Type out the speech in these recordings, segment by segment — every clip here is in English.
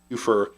you for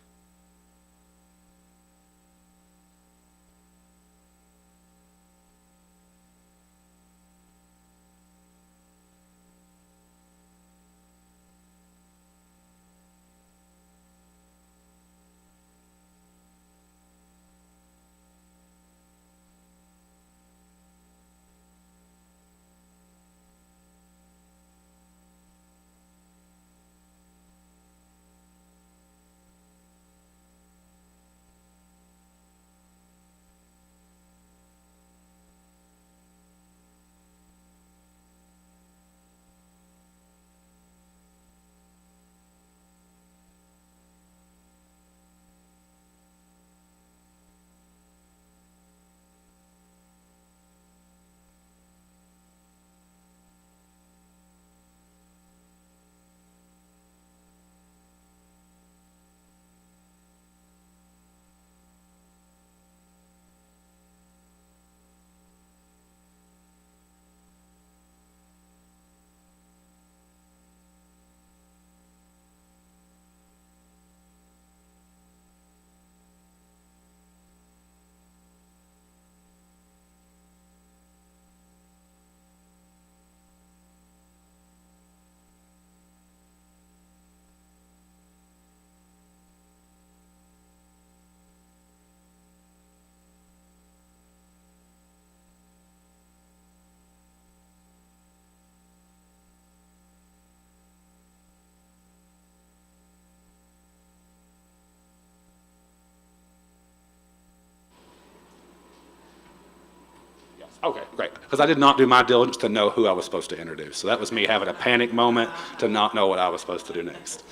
Okay, great. Because I did not do my diligence to know who I was supposed to introduce. So that was me having a panic moment to not know what I was supposed to do next.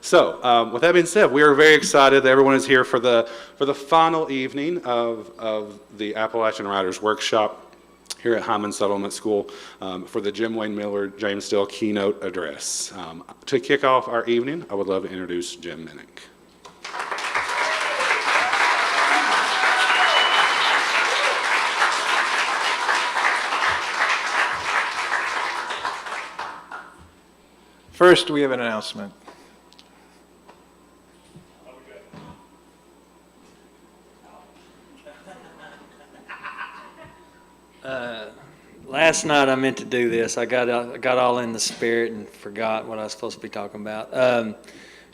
So with that being said, we are very excited that everyone is here for the final evening of the Appalachian Writers Workshop here at Hyman Settlement School for the Wayne Miller James Still Keynote Address. To kick off our evening, I would love to introduce Jim Minnick. First, we have an announcement. Last night I meant to do this. I got all in the spirit and forgot what I was supposed to be talking about.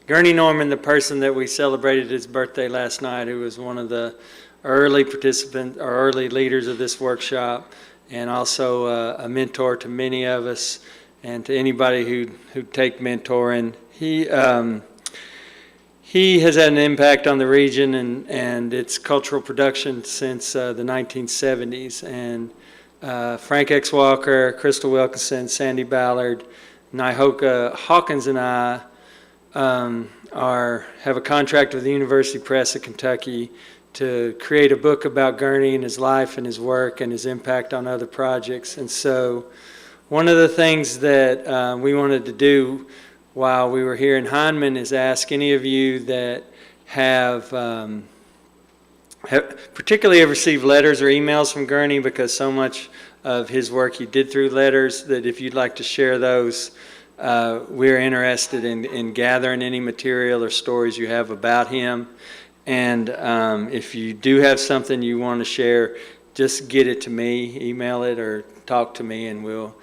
Gurney Norman, the person that we celebrated his birthday last night, who was one of the early participants or early leaders of this workshop, and also a mentor to many of us and to anybody who take mentoring. He has had an impact on the region and its cultural production since the 1970s. And Frank X. Walker, Crystal Wilkinson, Sandy Ballard, Nihoka Hawkins and I have a contract with the University Press of Kentucky to create a book about Gurney and his life and his work and his impact on other projects. And so one of the things that we wanted to do while we were here in Hyman is ask any of you that have particularly have received letters or emails from Gurney, because so much of his work he did through letters, that if you'd like to share those, we're interested in gathering any material or stories you have about him. And if you do have something you want to share, just get it to me, email it or talk to me, and we'll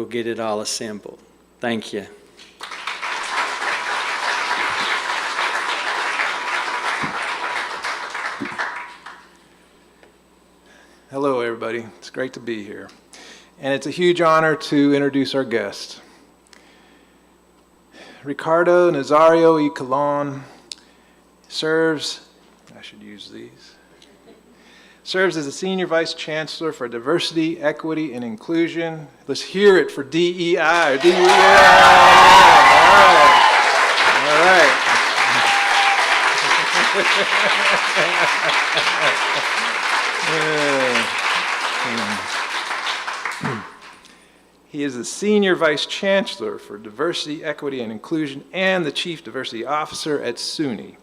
get it all assembled. Thank you. Hello, everybody. It's great to be here. And it's a huge honor to introduce our guest. Ricardo Nazario y Colón serves as a Senior Vice Chancellor for Diversity, Equity, and Inclusion. Let's hear it for DEI. Or DEI. All right. He is the Senior Vice Chancellor for Diversity, Equity, and Inclusion and the Chief Diversity Officer at SUNY.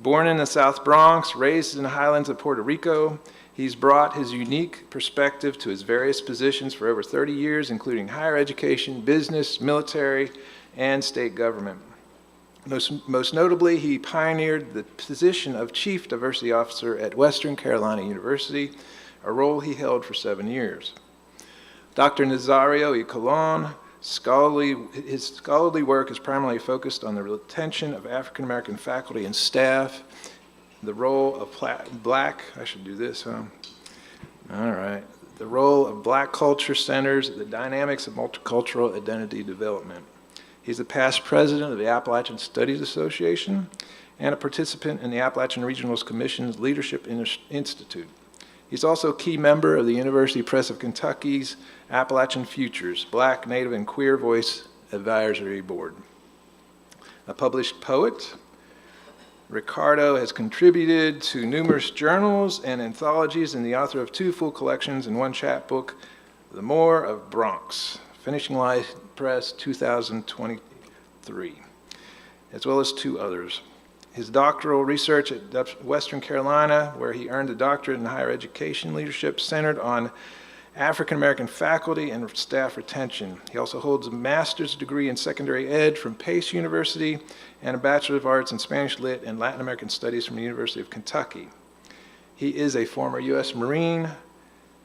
Born in the South Bronx, raised in the highlands of Puerto Rico, he's brought his unique perspective to his various positions for over 30 years, including higher education, business, military, and state government. Most notably, he pioneered the position of Chief Diversity Officer at Western Carolina University, a role he held for 7 years. Dr. Nazario y Colón, his scholarly work is primarily focused on the retention of African American faculty and staff, the role of the role of Black culture centers, the dynamics of multicultural identity development. He's a past president of the Appalachian Studies Association and a participant in the Appalachian Regional Commission's Leadership Institute. He's also a key member of the University Press of Kentucky's Appalachian Futures, Black, Native, and Queer Voice Advisory Board. A published poet, Ricardo has contributed to numerous journals and anthologies and the author of 2 full collections and 1 chapbook, The More of Bronx, Finishing Life Press 2023, as well as 2 others. His doctoral research at Western Carolina, where he earned a doctorate in higher education leadership, centered on African American faculty and staff retention. He also holds a master's degree in secondary ed from Pace University and a Bachelor of Arts in Spanish Lit and Latin American Studies from the University of Kentucky. He is a former U.S. Marine,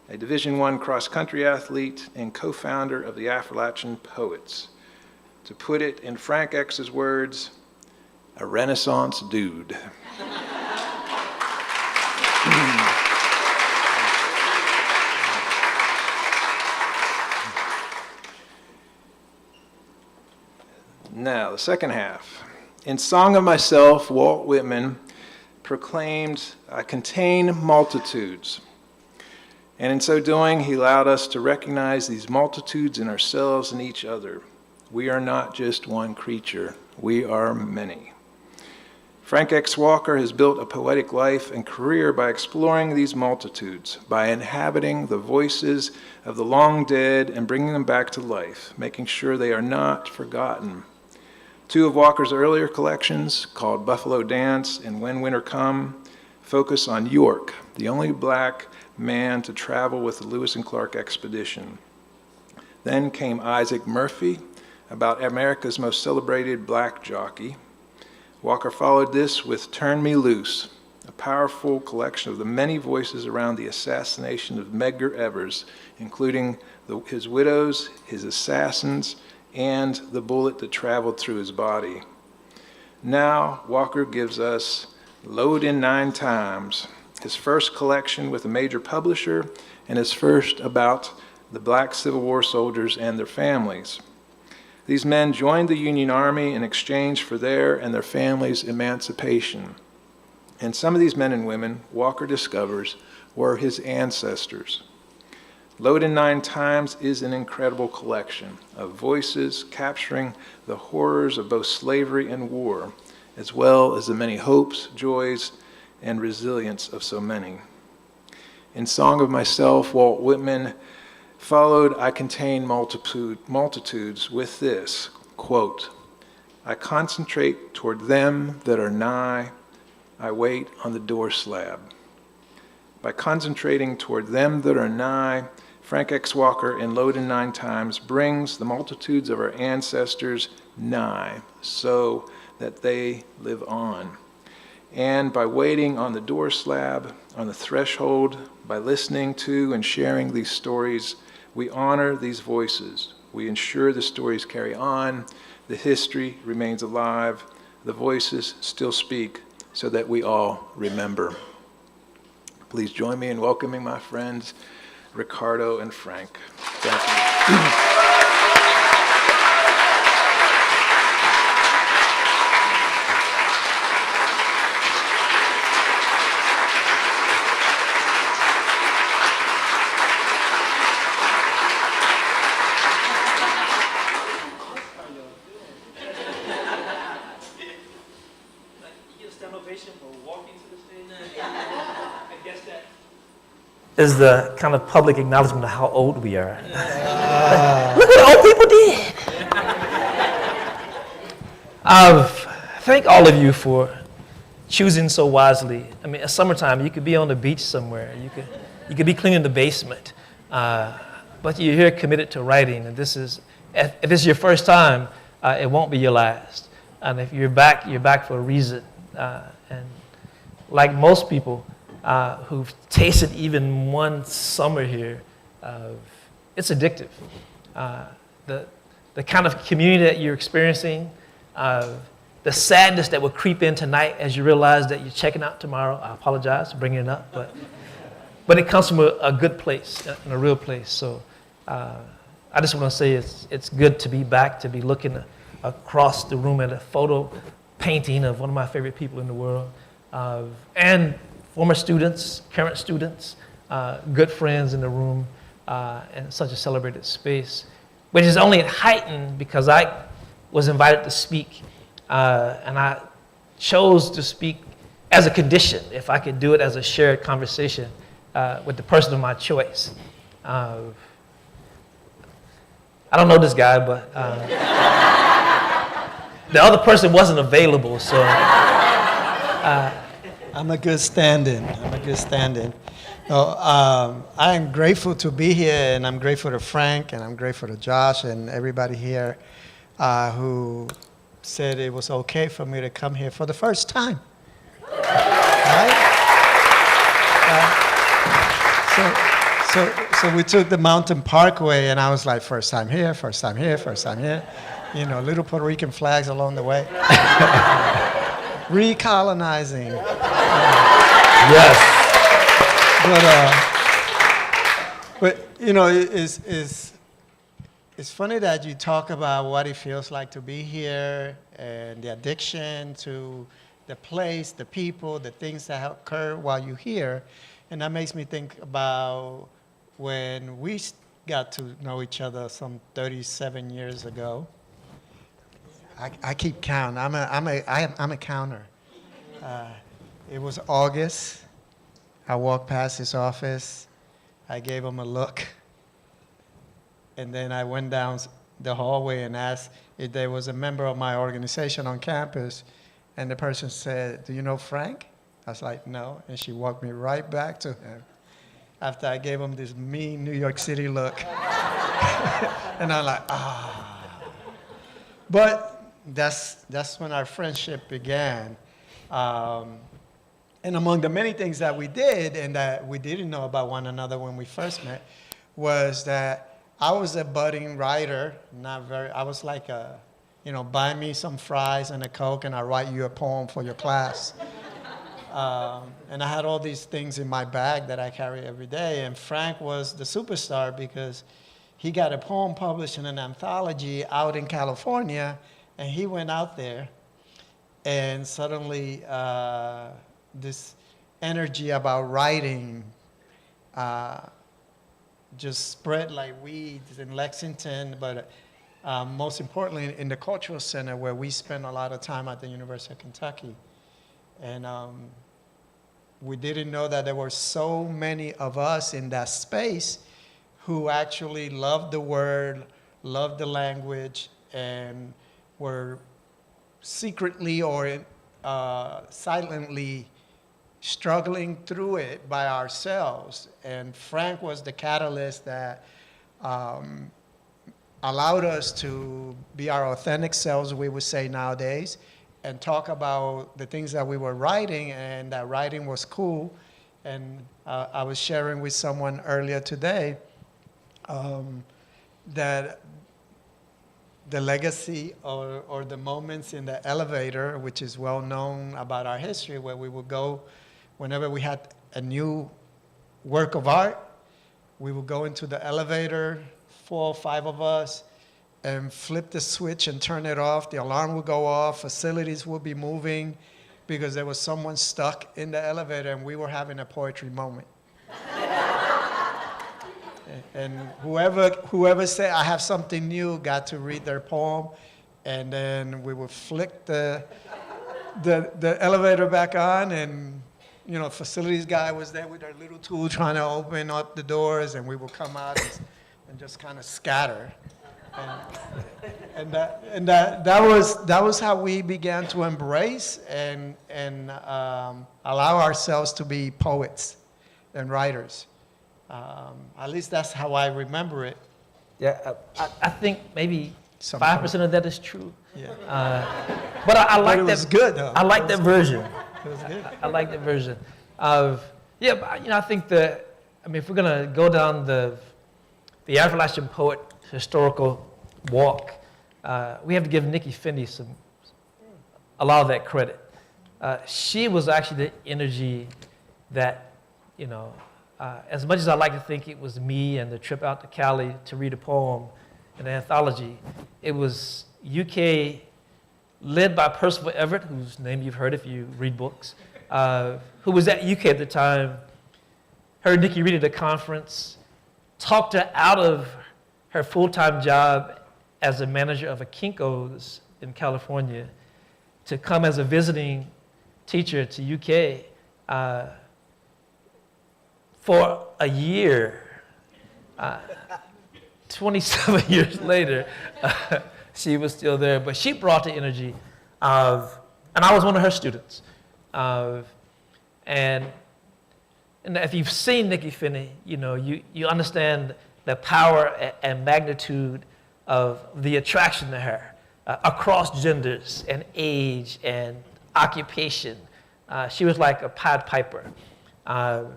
a Division I cross-country athlete, and co-founder of the Appalachian Poets. To put it in Frank X's words, a Renaissance dude. Now, the second half. In Song of Myself, Walt Whitman proclaimed, "I contain multitudes." And in so doing, he allowed us to recognize these multitudes in ourselves and each other. We are not just one creature, we are many. Frank X. Walker has built a poetic life and career by exploring these multitudes, by inhabiting the voices of the long dead and bringing them back to life, making sure they are not forgotten. 2 of Walker's earlier collections, called Buffalo Dance and When Winter Come, focus on York, the only Black man to travel with the Lewis and Clark expedition. Then came Isaac Murphy, about America's most celebrated Black jockey. Walker followed this with Turn Me Loose, a powerful collection of the many voices around the assassination of Medgar Evers, including his widows, his assassins, and the bullet that traveled through his body. Now, Walker gives us Load in 9 Times, his first collection with a major publisher, and his first about the Black Civil War soldiers and their families. These men joined the Union Army in exchange for their and their families' emancipation. And some of these men and women, Walker discovers, were his ancestors. Load in 9 Times is an incredible collection of voices capturing the horrors of both slavery and war, as well as the many hopes, joys, and resilience of so many. In Song of Myself, Walt Whitman followed I Contain Multitudes with this, quote, "I concentrate toward them that are nigh, I wait on the door slab." By concentrating toward them that are nigh, Frank X. Walker in Load in 9 Times brings the multitudes of our ancestors nigh so that they live on. And by waiting on the door slab, on the threshold, by listening to and sharing these stories, we honor these voices. We ensure the stories carry on, the history remains alive, the voices still speak so that we all remember. Please join me in welcoming my friends, Ricardo and Frank. Thank you. Is the kind of public acknowledgement of how old we are. Look what old people did. Thank all of you for choosing so wisely. I mean, it's summertime, you could be on the beach somewhere. You could be cleaning the basement. But you're here committed to writing, and if this is your first time, it won't be your last. And if you're back for a reason. And like most people who've tasted even one summer here, it's addictive. The kind of community that you're experiencing, the sadness that will creep in tonight as you realize that you're checking out tomorrow. I apologize for bringing it up, but it comes from a good place, and a real place. So I just want to say it's good to be back, to be looking across the room at a photo painting of one of my favorite people in the world, and former students, current students, good friends in the room, and such a celebrated space, which is only heightened because I was invited to speak, and I chose to speak as a condition, if I could do it as a shared conversation with the person of my choice. I don't know this guy, but the other person wasn't available, so. I'm a good stand-in. No, I am grateful to be here, and I'm grateful to Frank, and I'm grateful to Josh, and everybody here who said it was okay for me to come here for the first time. Right? So we took the Mountain Parkway, and I was like, first time here, first time here, first time here. You know, little Puerto Rican flags along the way. Recolonizing. Yes. But you know, it's funny that you talk about what it feels like to be here and the addiction to the place, the people, the things that occur while you're here. And that makes me think about when we got to know each other some 37 years ago. I keep counting. I'm a counter. It was August. I walked past his office. I gave him a look. And then I went down the hallway and asked if there was a member of my organization on campus. And the person said, "Do you know Frank?" I was like, "No." And she walked me right back to him after I gave him this mean New York City look. And I'm like, ah. But that's when our friendship began. And among the many things that we did and that we didn't know about one another when we first met was that I was a budding writer, I was like buy me some fries and a Coke and I'll write you a poem for your class. And I had all these things in my bag that I carry every day. And Frank was the superstar because he got a poem published in an anthology out in California, and he went out there, and suddenly this energy about writing just spread like weeds in Lexington, but most importantly in the Cultural Center where we spend a lot of time at the University of Kentucky. And we didn't know that there were so many of us in that space who actually loved the word, loved the language, and were secretly or silently struggling through it by ourselves. And Frank was the catalyst that allowed us to be our authentic selves, we would say nowadays, and talk about the things that we were writing, and that writing was cool. And I was sharing with someone earlier today that the legacy or the moments in the elevator, which is well known about our history, where we would go whenever we had a new work of art, we would go into the elevator, 4 or 5 of us, and flip the switch and turn it off. The alarm would go off, facilities would be moving because there was someone stuck in the elevator and we were having a poetry moment. And whoever said, "I have something new," got to read their poem, and then we would flick the elevator back on, and facilities guy was there with their little tool trying to open up the doors, and we would come out and just kind of scatter. And that was how we began to embrace and allow ourselves to be poets and writers. At least that's how I remember it. Yeah, I think maybe 5% of that is true. Yeah. But I like it that. was good, though. I like that version. It was good. I like that version of, yeah, but, I think that, if we're going to go down the Appalachian poet historical walk, we have to give Nikki Finney a lot of that credit. She was actually the energy that, as much as I like to think it was me and the trip out to Cali to read a poem in an anthology, it was UK led by Percival Everett, whose name you've heard if you read books, who was at UK at the time, heard Nikki read at a conference, talked her out of her full-time job as a manager of a Kinko's in California to come as a visiting teacher to UK for a year. 27 years later, she was still there, but she brought the energy of, and I was one of her students. And if you've seen Nikki Finney, you understand the power and magnitude of the attraction to her across genders and age and occupation. She was like a Pied Piper. And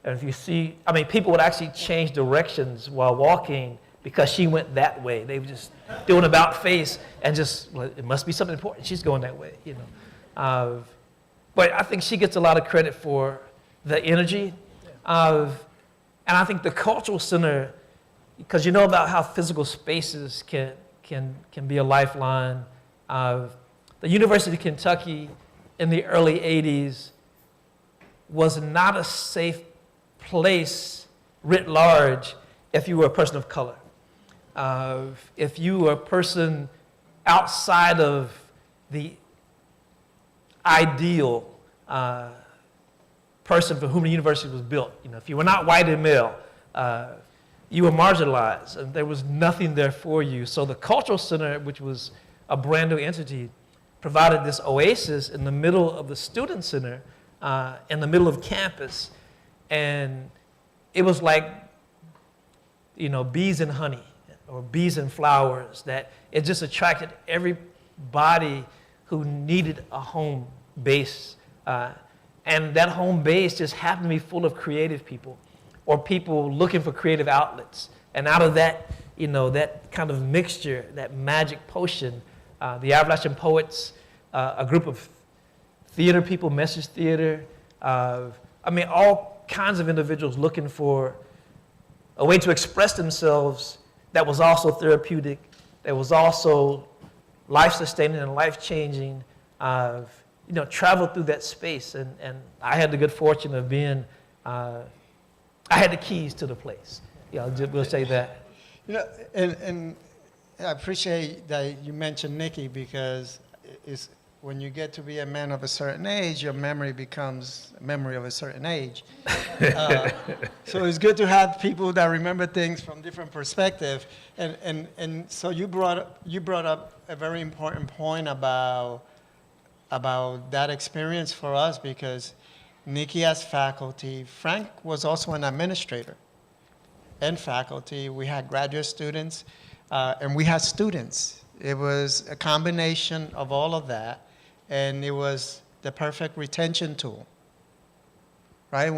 if you see, people would actually change directions while walking because she went that way. They were just doing about face and just, well, it must be something important. She's going that way, But I think she gets a lot of credit for the energy and I think the cultural center, because you know about how physical spaces can be a lifeline. The University of Kentucky in the early 80s was not a safe place writ large if you were a person of color. If you were a person outside of the ideal person for whom the university was built. If you were not white and male, you were marginalized, and there was nothing there for you. So the Cultural Center, which was a brand new entity, provided this oasis in the middle of the Student Center, in the middle of campus, and it was like, bees and honey, or bees and flowers, that it just attracted everybody who needed a home base. And that home base just happened to be full of creative people or people looking for creative outlets. And out of that, that kind of mixture, that magic potion, the Appalachian Poets, a group of theater people, message theater, all kinds of individuals looking for a way to express themselves that was also therapeutic, that was also life-sustaining and life-changing, traveled through that space. And I had the good fortune of being, I had the keys to the place. We'll say that. And I appreciate that you mentioned Nikki, because it's, when you get to be a man of a certain age, your memory becomes a memory of a certain age. So it's good to have people that remember things from different perspectives. And so you brought up a very important point about that experience for us, because Nikki as faculty, Frank was also an administrator and faculty. We had graduate students, and we had students. It was a combination of all of that, and it was the perfect retention tool, right?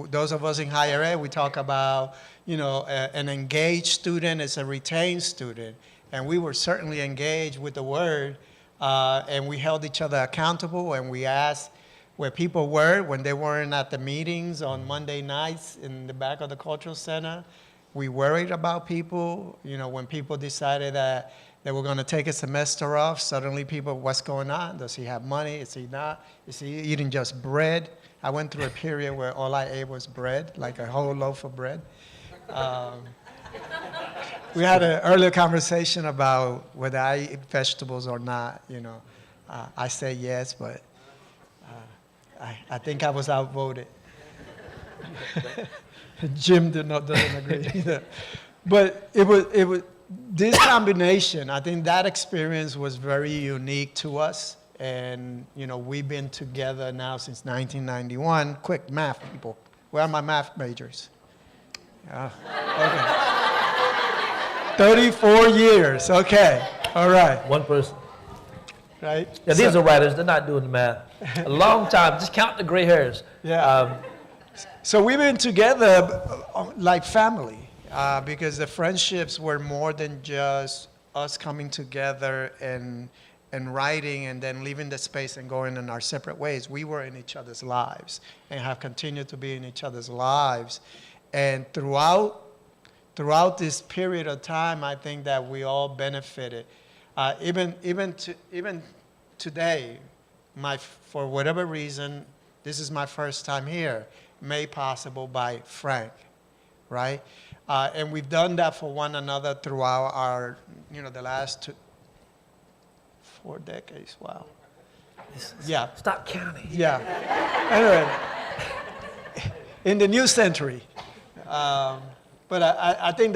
Those of us in higher ed, we talk about, an engaged student is a retained student, and we were certainly engaged with the word, and we held each other accountable, and we asked where people were when they weren't at the meetings on Monday nights in the back of the Cultural Center. We worried about people, when people decided that they were going to take a semester off. Suddenly people, what's going on? Does he have money? Is he not? Is he eating just bread? I went through a period where all I ate was bread, like a whole loaf of bread. We had an earlier conversation about whether I eat vegetables or not. I say yes, but I think I was outvoted. Jim doesn't agree either. But it was this combination. I think that experience was very unique to us, and we've been together now since 1991. Quick math, people. Where are my math majors? Okay. 34 years. Okay. All right. One person. right? Yeah, these are writers. They're not doing the math. A long time. Just count the gray hairs. Yeah. So we've been together like family because the friendships were more than just us coming together and writing and then leaving the space and going in our separate ways. We were in each other's lives and have continued to be in each other's lives. And throughout this period of time, I think that we all benefited. Even today, for whatever reason, this is my first time here, made possible by Frank, right? And we've done that for one another throughout our, the last 4 decades. Wow. Yeah. Stop counting. Yeah. Anyway, in the new century. But I think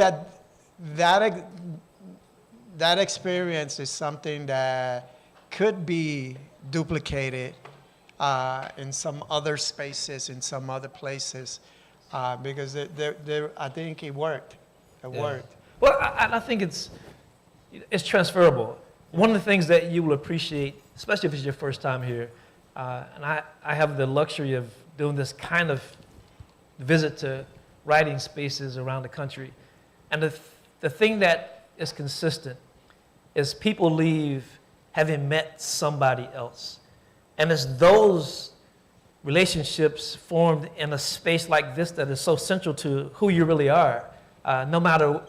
that experience is something that could be duplicated in some other spaces, in some other places, because I think it worked. It worked. Well, I think it's transferable. One of the things that you will appreciate, especially if it's your first time here, and I have the luxury of doing this kind of visit to writing spaces around the country. And the thing that is consistent is people leave having met somebody else. And it's those relationships formed in a space like this that is so central to who you really are. No matter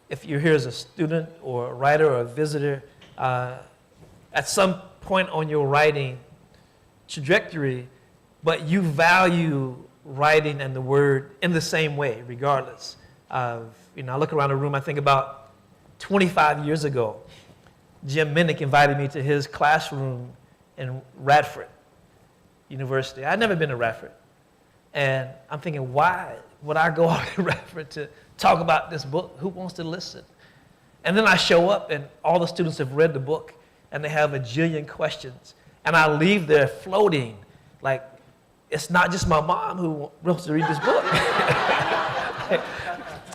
if you're here as a student or a writer or a visitor, at some point on your writing trajectory, but you value writing and the word in the same way, regardless of, I look around the room, I think about 25 years ago, Jim Minnick invited me to his classroom in Radford University. I'd never been to Radford. And I'm thinking, why would I go out to Radford to talk about this book? Who wants to listen? And then I show up and all the students have read the book and they have a jillion questions. And I leave there floating like, it's not just my mom who wants to read this book.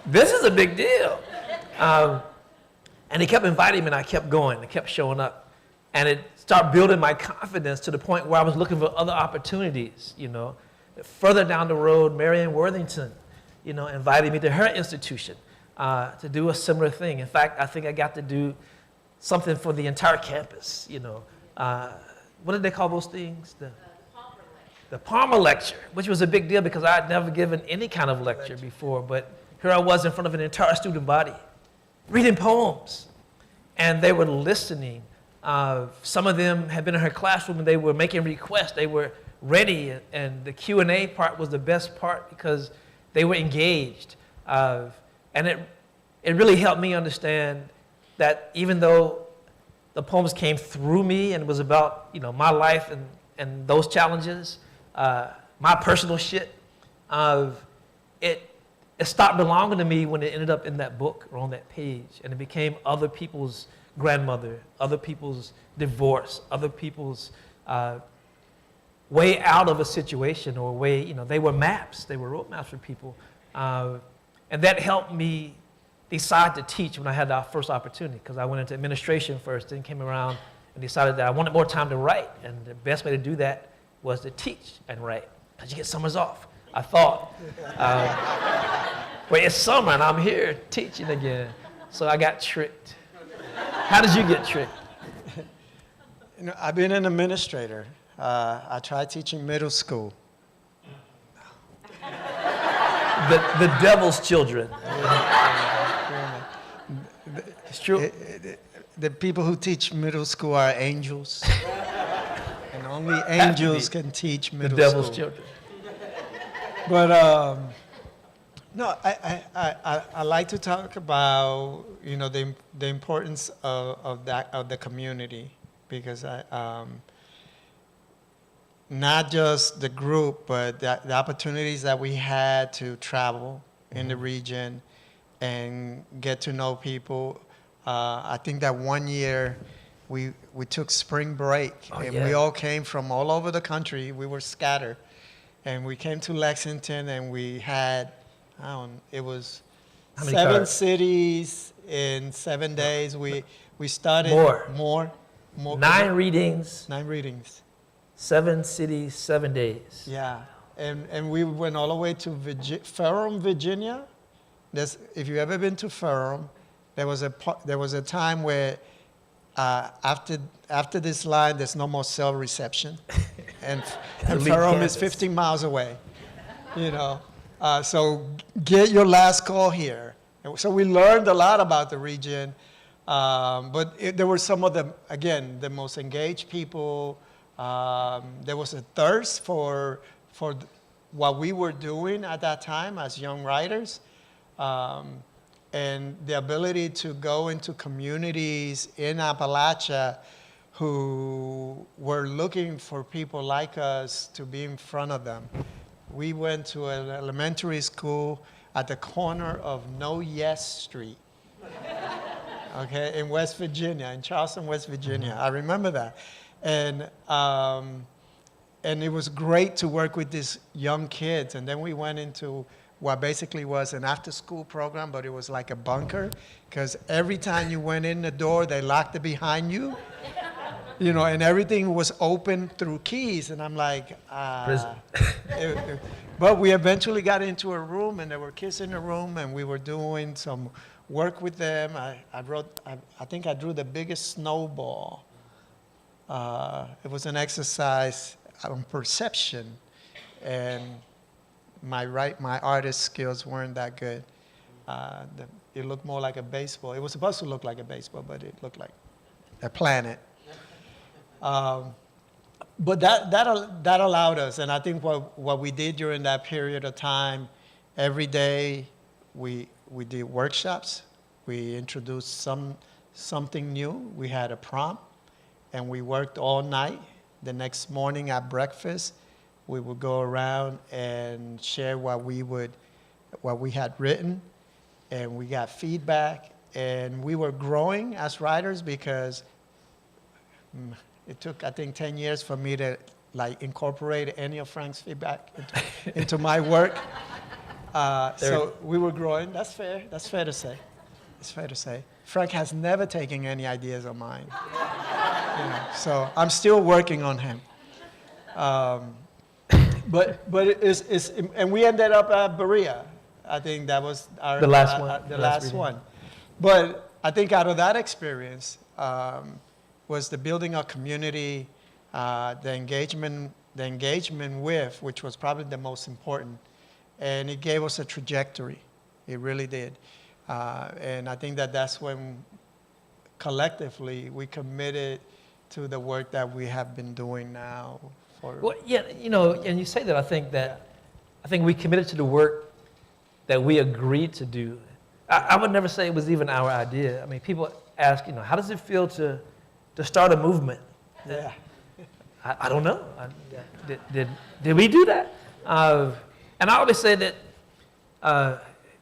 This is a big deal. And he kept inviting me and I kept going. I kept showing up. And it started building my confidence to the point where I was looking for other opportunities, Further down the road, Marianne Worthington, invited me to her institution to do a similar thing. In fact, I think I got to do something for the entire campus, What did they call those things? The Palmer Lecture, which was a big deal because I had never given any kind of lecture before, but here I was in front of an entire student body, reading poems, and they were listening. Some of them had been in her classroom and they were making requests. They were ready, and the Q&A part was the best part because they were engaged. And it really helped me understand that even though the poems came through me and it was about my life and those challenges, my personal shit, it stopped belonging to me when it ended up in that book or on that page, and it became other people's grandmother, other people's divorce, other people's way out of a situation or way, they were maps, they were roadmaps for people. And that helped me decide to teach when I had our first opportunity, because I went into administration first, then came around and decided that I wanted more time to write, and the best way to do that was to teach and write, because you get summers off, I thought. But it's summer and I'm here teaching again, so I got tricked. How did you get tricked? I've been an administrator. I tried teaching middle school. The devil's children. It's true. The people who teach middle school are angels. And only angels can teach middle school. The devil's children. But no, I like to talk about the importance of the community, because not just the group, but the opportunities that we had to travel in the region and get to know people. I think that one year we took spring break, we all came from all over the country. We were scattered, and we came to Lexington, and we had, it was 7 cities in 7 days. We started more. 9 readings, 9 readings. 7 cities, 7 days. Yeah, and we went all the way to Ferrum, Virginia. If you've ever been to Ferrum, there was a time where after this line, there's no more cell reception, and Ferrum is 15 miles away. You know, so get your last call here. And so we learned a lot about the region, but there were some of the most engaged people. There was a thirst for what we were doing at that time as young writers, and the ability to go into communities in Appalachia who were looking for people like us to be in front of them. We went to an elementary school at the corner of No Yes Street, okay, in West Virginia, in Charleston, West Virginia. I remember that. And it was great to work with these young kids. And then we went into what basically was an after-school program, but it was like a bunker, because every time you went in the door, they locked it behind you, you know, and everything was open through keys. And I'm like, but we eventually got into a room, and there were kids in the room, and we were doing some work with them. I think I drew the biggest snowball. It was an exercise on perception, and my artist skills weren't that good. It looked more like a baseball. It was supposed to look like a baseball, but it looked like a planet. But that allowed us, and I think what we did during that period of time, every day we did workshops. We introduced something new. We had a prompt, and we worked all night. The next morning at breakfast, we would go around and share what we had written, and we got feedback, and we were growing as writers because it took, I think, 10 years for me to incorporate any of Frank's feedback into my work. So we were growing. That's fair. That's fair to say. It's fair to say. Frank has never taken any ideas of mine. You know, so I'm still working on him. But and we ended up at Berea. I think that was The last one. The last one. But I think out of that experience was the building of community, the engagement with, which was probably the most important, and it gave us a trajectory. It really did. And I think that's when collectively we committed to the work that we have been doing now. Well, yeah, you know, and you say that, I think we committed to the work that we agreed to do. I would never say it was even our idea. I mean, people ask, you know, how does it feel to start a movement? Yeah. I don't know. Did we do that? And I always say that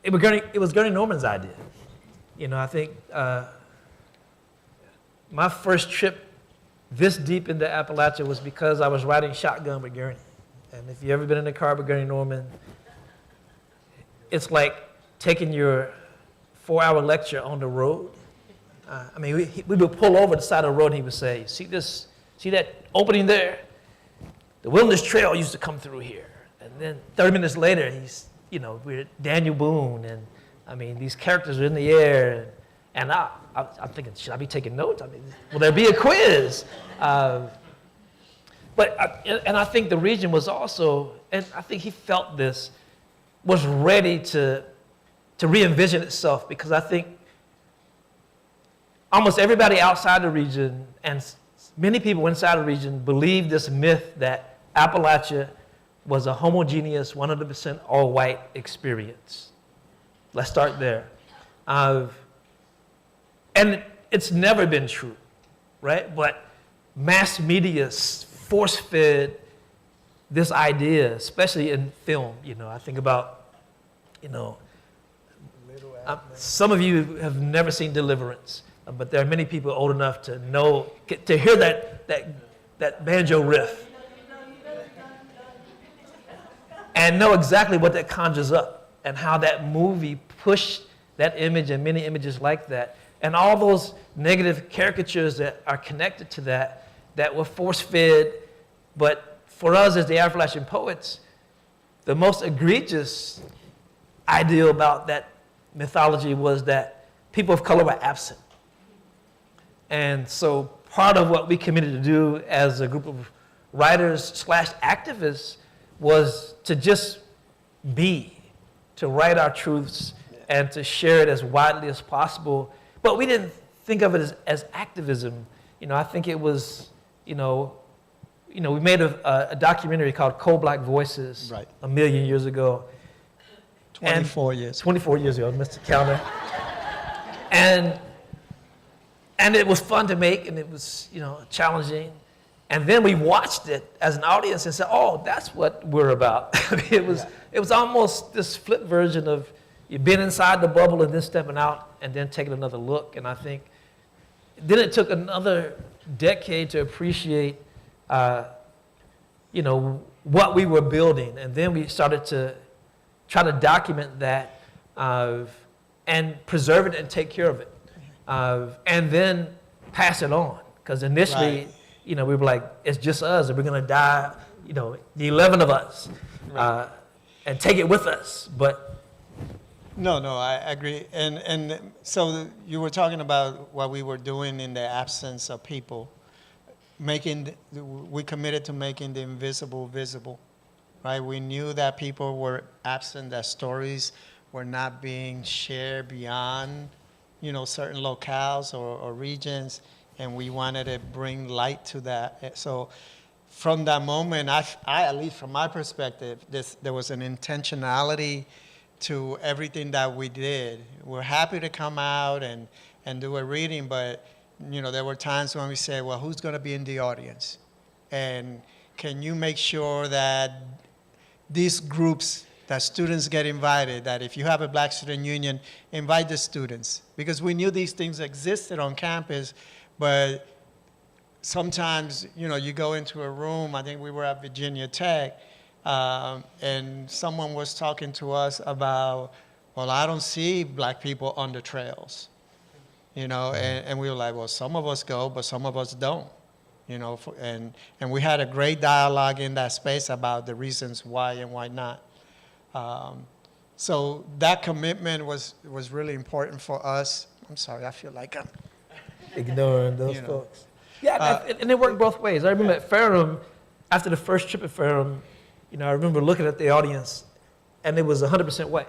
it was Gurney Norman's idea. You know, I think my first trip this deep into Appalachia was because I was riding shotgun with Gurney. And if you've ever been in a car with Gurney Norman, it's like taking your 4-hour lecture on the road. I mean, we would pull over the side of the road and he would say, see that opening there? The Wilderness Trail used to come through here. And then 30 minutes later, we're at Daniel Boone, and I mean, these characters are in the air, and I'm thinking, should I be taking notes? I mean, will there be a quiz? But I think the region was also, and I think he felt this, was ready to re-envision itself, because I think almost everybody outside the region and many people inside the region believe this myth that Appalachia was a homogeneous, 100% all-white experience. Let's start there. And it's never been true, right? But mass media force-fed this idea, especially in film. You know, I think about, some of you have never seen Deliverance, but there are many people old enough to know, to hear that banjo riff and know exactly what that conjures up and how that movie pushed that image and many images like that. and all those negative caricatures that are connected to that, that were force-fed. But for us as the Appalachian poets, the most egregious ideal about that mythology was that people of color were absent. And so part of what we committed to do as a group of writers/activists was to just be, to write our truths and to share it as widely as possible. But we didn't think of it as activism. I think it was, we made a documentary called Coal Black Voices Right. a million years ago. 24 years. 24 years ago, Mr. Counter. And it was fun to make, and it was, challenging. And then we watched it as an audience and said, oh, that's what we're about. It was almost this flip version of you've been inside the bubble and then stepping out and then taking another look. And I think then it took another decade to appreciate, what we were building. And then we started to try to document that and preserve it and take care of it. And then pass it on. Because initially, Right. We were like, it's just us, and we're going to die, the 11 of us, and take it with us. But No, I agree. And so you were talking about what we were doing in the absence of people. We committed to making the invisible visible, right? We knew that people were absent, that stories were not being shared beyond, certain locales or regions, and we wanted to bring light to that. So from that moment, I at least from my perspective, there was an intentionality to everything that we did. We're happy to come out and do a reading, but there were times when we said, well, who's going to be in the audience? And can you make sure that these groups, that students get invited, that if you have a Black Student Union, invite the students. Because we knew these things existed on campus, but sometimes, you go into a room, I think we were at Virginia Tech, and someone was talking to us about, well, I don't see Black people on the trails, and we were like, well, some of us go, but some of us don't, and we had a great dialogue in that space about the reasons why and why not. So that commitment was really important for us. I'm sorry, I feel like I'm ignoring those folks. Yeah, and it worked both ways. I remember at Ferrum, after the first trip at Ferrum, I remember looking at the audience, and it was 100% white.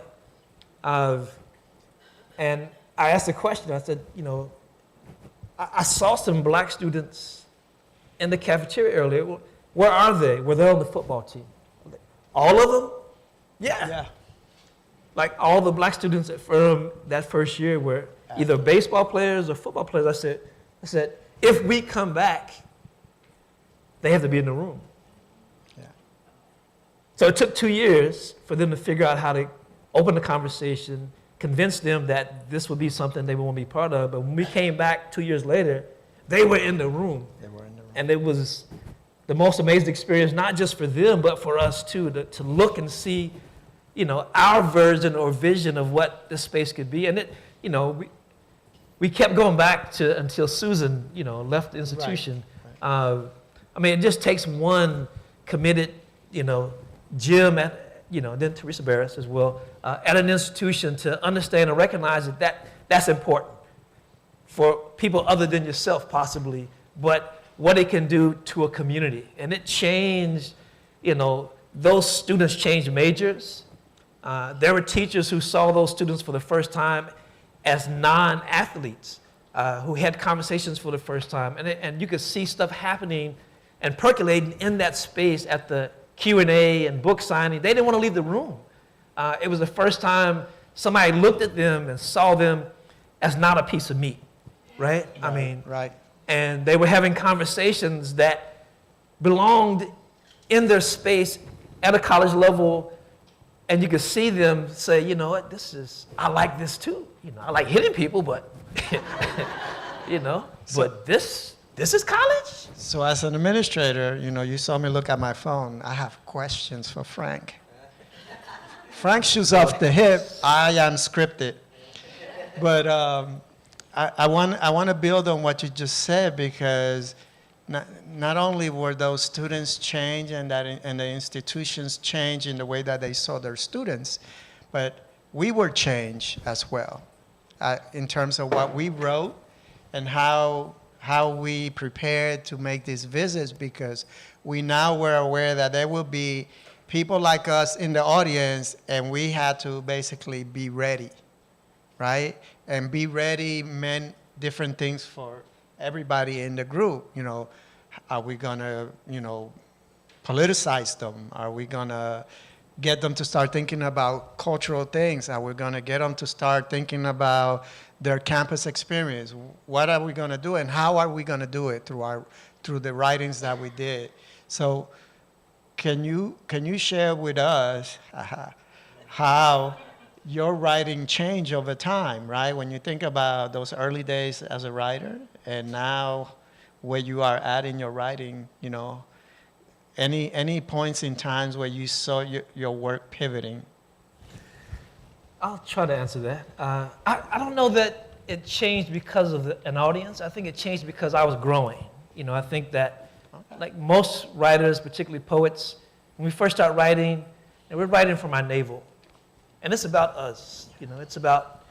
And I asked a question. I said, I saw some Black students in the cafeteria earlier. Where are they? Were they on the football team? All of them? Yeah. Like all the Black students at Ferrum that first year were either baseball players or football players. I said, if we come back, they have to be in the room. Yeah. So it took 2 years for them to figure out how to open the conversation, convince them that this would be something they would want to be part of. But when we came back 2 years later, they were in the room. They were in the room. And it was the most amazing experience, not just for them, but for us too, to look and see, our version or vision of what this space could be. And it, we kept going back to until Susan, left the institution. Right. It just takes one committed, Jim at, then Teresa Barris as well, at an institution to understand and recognize that that's important for people other than yourself possibly, but what it can do to a community. And it changed, those students changed majors. There were teachers who saw those students for the first time as non-athletes, who had conversations for the first time. And you could see stuff happening and percolating in that space at the Q&A and book signing. They didn't want to leave the room. It was the first time somebody looked at them and saw them as not a piece of meat, right? Right. And they were having conversations that belonged in their space at a college level, and you could see them say, you know what, I like this too. I like hitting people, but, but this is college? So as an administrator, you saw me look at my phone. I have questions for Frank. Frank shoots off the hip. I am scripted. But I want to build on what you just said, because not only were those students change and the institutions change in the way that they saw their students, but we were changed as well in terms of what we wrote and how we prepared to make these visits, because we now were aware that there will be people like us in the audience, and we had to basically be ready, right? And be ready meant different things for everybody in the group. You know, are we gonna, politicize them? Are we gonna get them to start thinking about cultural things? Are we gonna get them to start thinking about their campus experience? What are we gonna do, and how are we gonna do it through the writings that we did? So, can you share with us how your writing changed over time, right? When you think about those early days as a writer, and now where you are at in your writing, any points in times where you saw your work pivoting? I'll try to answer that. I don't know that it changed because of an audience. I think it changed because I was growing. I think that, like most writers, particularly poets, when we first start writing, and we're writing from our navel. And it's about us, it's about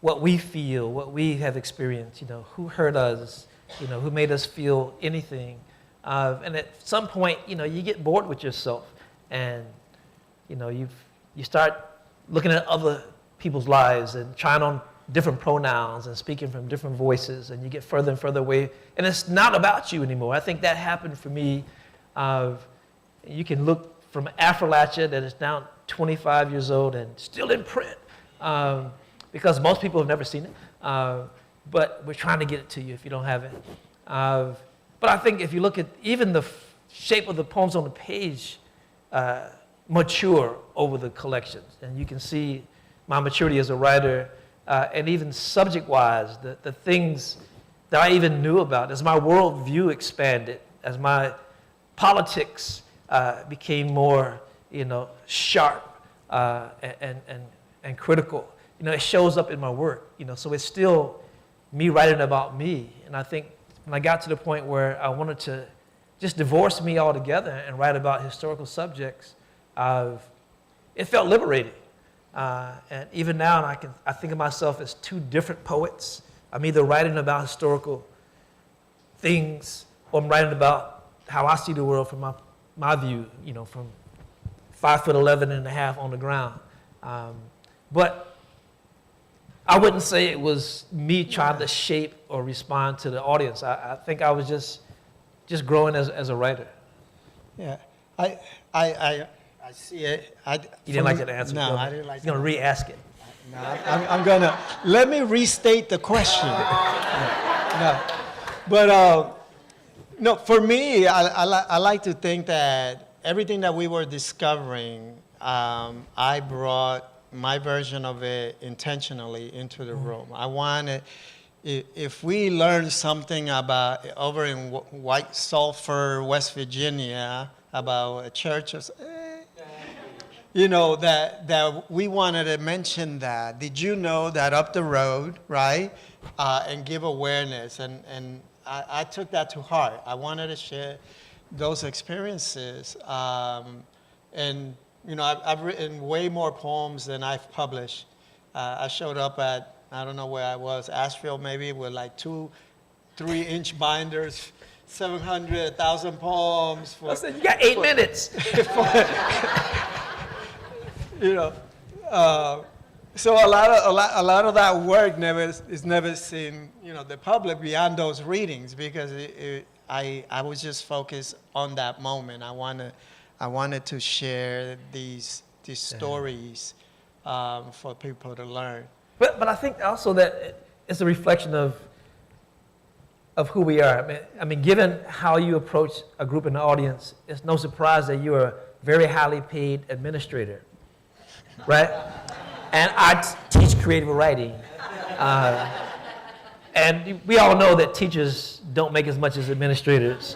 what we feel, what we have experienced, who hurt us, who made us feel anything. And at some point, you get bored with yourself, and, you start looking at other people's lives and trying on different pronouns and speaking from different voices, and you get further and further away. And it's not about you anymore. I think that happened for me. You can look from Appalachia, that is now 25 years old and still in print, because most people have never seen it. But we're trying to get it to you if you don't have it. But I think if you look at even the shape of the poems on the page, mature over the collections. And you can see my maturity as a writer, and even subject-wise, the things that I even knew about, as my worldview expanded, as my politics became more, sharp and critical. It shows up in my work. So it's still me writing about me. And I think when I got to the point where I wanted to just divorce me altogether and write about historical subjects, it felt liberating. And even now, I think of myself as two different poets. I'm either writing about historical things, or I'm writing about how I see the world from my view, from 5'11" and a half on the ground. But I wouldn't say it was me trying to shape or respond to the audience. I think I was just growing as a writer. Yeah, I see it. You didn't like that answer? No, I didn't like that. You're going to re-ask it. No, I'm going to, let me restate the question. No. But, no, for me, I like to think that everything that we were discovering, I brought my version of it intentionally into the room. I wanted, if we learn something about, over in White Sulphur, West Virginia, about a church, that we wanted to mention that. Did you know that up the road, right, and give awareness? And I took that to heart. I wanted to share those experiences. And, I've written way more poems than I've published. I showed up at, I don't know where I was, Asheville maybe, with like 2 3-inch binders, 700, 1,000 poems. I said, you got 8 minutes. So a lot of that work is never seen, the public beyond those readings, because I was just focused on that moment. I wanted to share these stories for people to learn. But I think also that it's a reflection of who we are. I mean, given how you approach a group in the audience, it's no surprise that you're a very highly paid administrator, right? And I teach creative writing. And we all know that teachers don't make as much as administrators,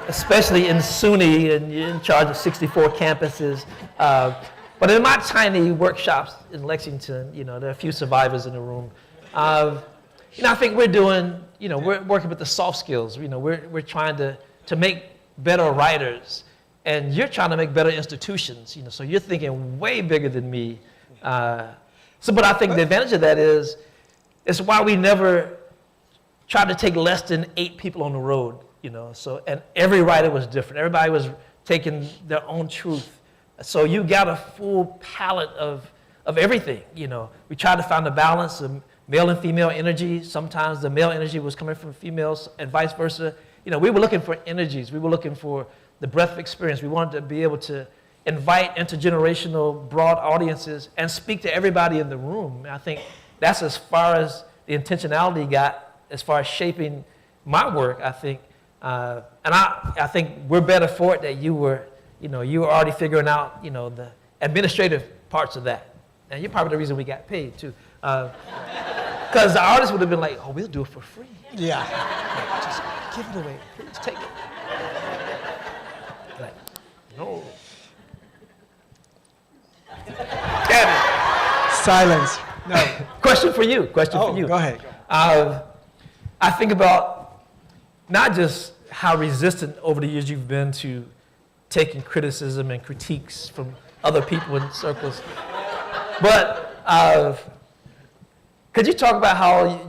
especially in SUNY, and you're in charge of 64 campuses. But in my tiny workshops in Lexington, there are a few survivors in the room. I think we're doing, we're working with the soft skills. We're trying to make better writers, and you're trying to make better institutions. So you're thinking way bigger than me. But I think the advantage of that is, it's why we never tried to take less than 8 people on the road. So, and every writer was different. Everybody was taking their own truth. So you got a full palette of everything. We tried to find a balance of male and female energy. Sometimes the male energy was coming from females and vice versa. We were looking for energies. We were looking for the breadth of experience. We wanted to be able to invite intergenerational broad audiences and speak to everybody in the room. And I think that's as far as the intentionality got as far as shaping my work, I think. And I think we're better for it that you were already figuring out, the administrative parts of that. And you're probably the reason we got paid too. Because the artist would have been like, oh, we'll do it for free. Yeah. Just give it away. Please take it. Like, no. Kevin. Silence. No. Question for you. For you. Go ahead. I think about not just how resistant over the years you've been to taking criticism and critiques from other people in circles, but could you talk about how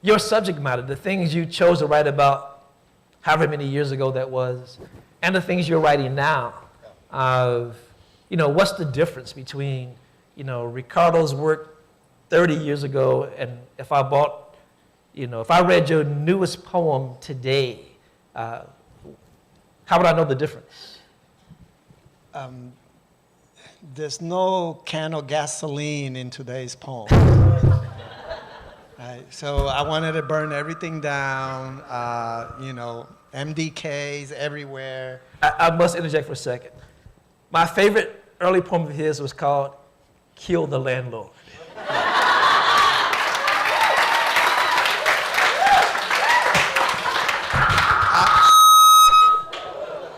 your subject matter, the things you chose to write about however many years ago that was, and the things you're writing now, what's the difference between, Ricardo's work 30 years ago, and if I read your newest poem today, how would I know the difference? There's no can of gasoline in today's poem. Right, so I wanted to burn everything down, MDKs everywhere. I must interject for a second. My favorite early poem of his was called Kill the Landlord.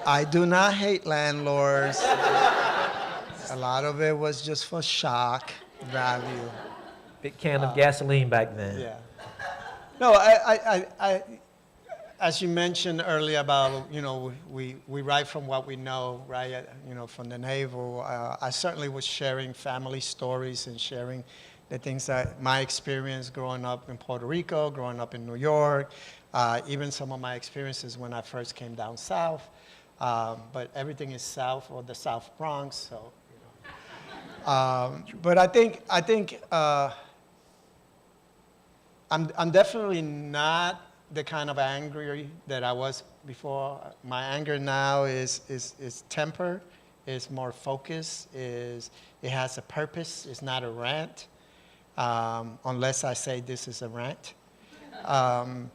I do not hate landlords. A lot of it was just for shock value. Big can of gasoline back then. Yeah. No, I as you mentioned earlier about, we write from what we know, right? From the naval. I certainly was sharing family stories and sharing the things that my experience growing up in Puerto Rico, growing up in New York, even some of my experiences when I first came down south. But everything is south or the South Bronx, so. But I think I'm definitely not the kind of angry that I was before. My anger now is tempered, is more focused, it has a purpose. It's not a rant, unless I say this is a rant. I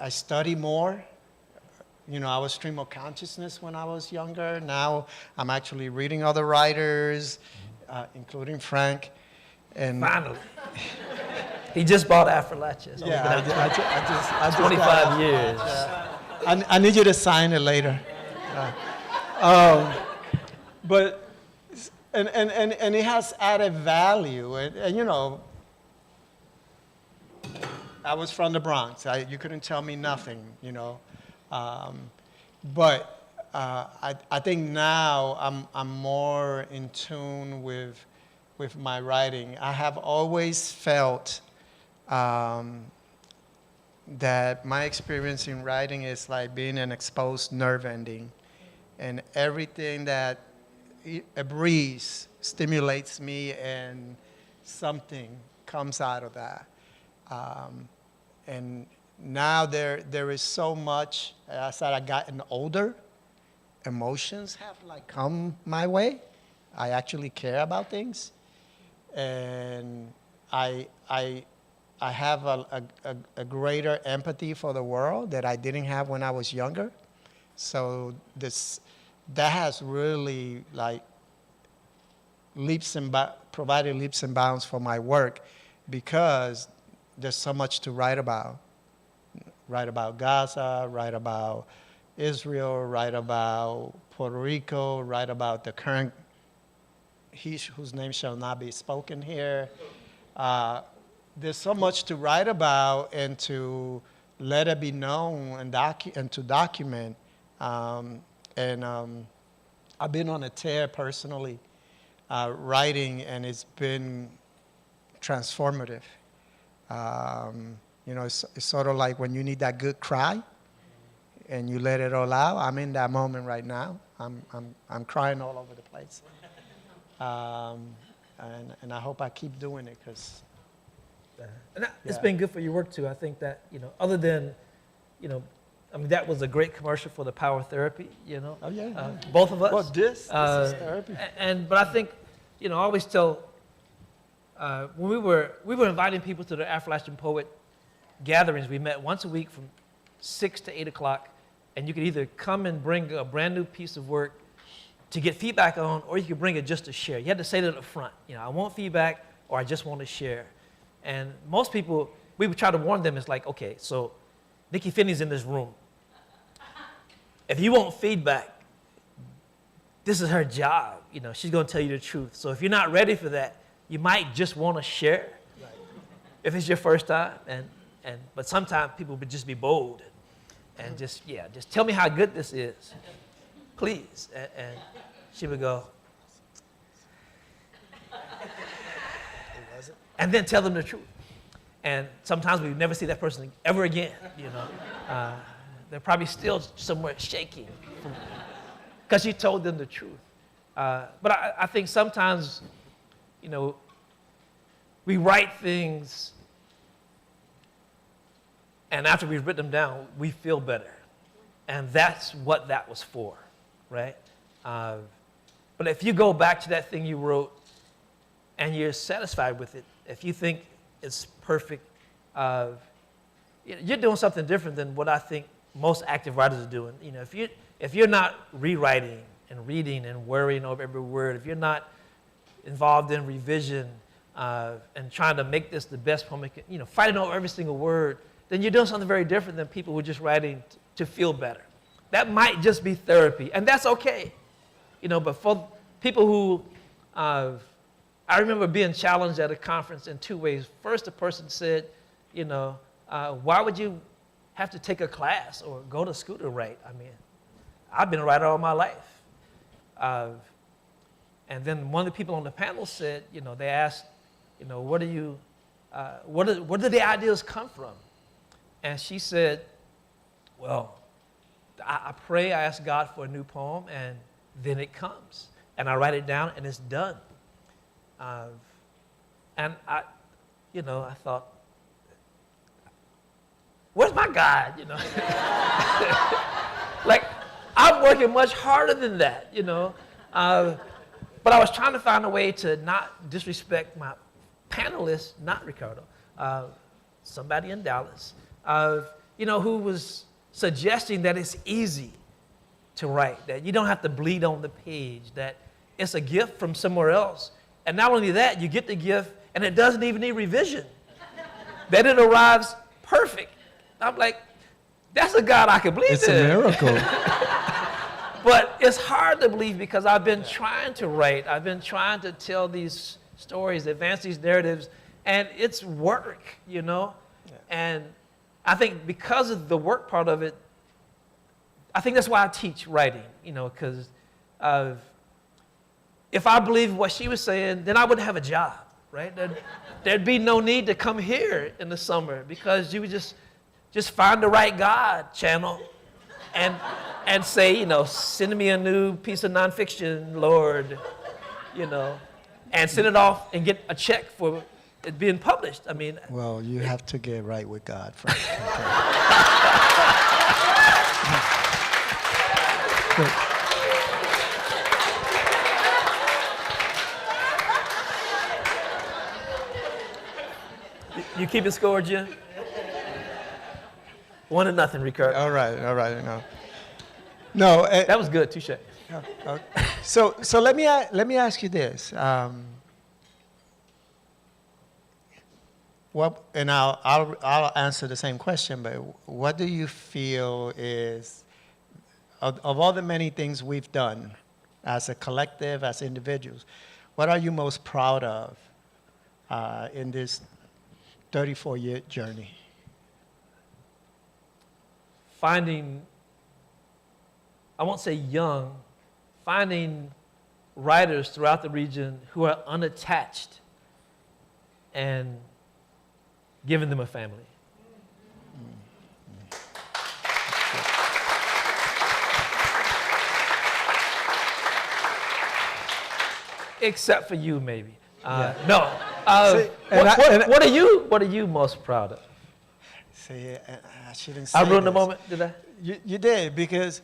study more. I was stream of consciousness when I was younger. Now I'm actually reading other writers, including Frank. And Finally. He just bought Appalachia. So yeah, I just 25 got it. years. I need you to sign it later. But and it has added value, and I was from the Bronx. You couldn't tell me nothing, But I think now I'm more in tune with my writing. I have always felt that my experience in writing is like being an exposed nerve ending, and everything that a breeze stimulates me, and something comes out of that. And now there is so much, as I've gotten older, emotions have come my way. I actually care about things. And I have a greater empathy for the world that I didn't have when I was younger. So that has really provided leaps and bounds for my work, because there's so much to write about. Write about Gaza, write about Israel, write about Puerto Rico, write about the current whose name shall not be spoken here. There's so much to write about and to let it be known and to document. I've been on a tear personally, writing, and it's been transformative. It's sort of like when you need that good cry, and you let it all out. I'm in that moment right now. I'm crying all over the place, and I hope I keep doing it because. It's been good for your work too. I think that other than, that was a great commercial for the power therapy. Oh yeah. Both of us. Well, this is therapy. But I think, I always tell. When we were inviting people to the Appalachian Poet gatherings, we met once a week from 6 to 8 o'clock, and you could either come and bring a brand new piece of work to get feedback on, or you could bring it just to share. You had to say that up front. I want feedback, or I just want to share. And most people, we would try to warn them. It's like, okay, so Nikki Finney's in this room. If you want feedback, this is her job. She's going to tell you the truth. So if you're not ready for that, you might just want to share. Right. If it's your first time. But sometimes people would just be bold and just tell me how good this is, please. And she would go, and then tell them the truth. And sometimes we never see that person ever again, They're probably still somewhere shaking because you told them the truth. But I think sometimes, we write things, and after we've written them down, we feel better. And that's what that was for, right? But if you go back to that thing you wrote and you're satisfied with it, if you think it's perfect, you're doing something different than what I think most active writers are doing. If you're not rewriting and reading and worrying over every word, if you're not involved in revision and trying to make this the best poem, fighting over every single word, then you're doing something very different than people who are just writing to feel better. That might just be therapy, and that's okay. But for people who, I remember being challenged at a conference in two ways. First, the person said, why would you have to take a class or go to school to write? I've been a writer all my life. And then one of the people on the panel said, they asked, where do the ideas come from? And she said, well, I pray, I ask God for a new poem, and then it comes. And I write it down, and it's done. And I thought, where's my God, Like, I'm working much harder than that, But I was trying to find a way to not disrespect my panelists, not Ricardo, somebody in Dallas, who was suggesting that it's easy to write, that you don't have to bleed on the page, that it's a gift from somewhere else. And not only that, you get the gift and it doesn't even need revision, that it arrives perfect. I'm like, that's a God I can believe in. It's a miracle. But it's hard to believe because I've been trying to write. I've been trying to tell these stories, advance these narratives, and it's work, Yeah. And I think because of the work part of it, I think that's why I teach writing, because if I believed what she was saying, then I wouldn't have a job, right? There'd be no need to come here in the summer because you would just find the right God channel and say, send me a new piece of nonfiction, Lord, and send it off and get a check for it being published. Well, you have to get right with God first. Okay. You keeping score, Jim? 1-0, Ricardo. All right. No. That was good, touche. So let me ask you this. And I'll answer the same question. But what do you feel is of all the many things we've done as a collective, as individuals, what are you most proud of in this 34-year journey? Finding, I won't say young, finding writers throughout the region who are unattached and giving them a family. Except for you, maybe. No. See, What are you most proud of? See, I shouldn't say I ruined the this. moment, did I? You did, because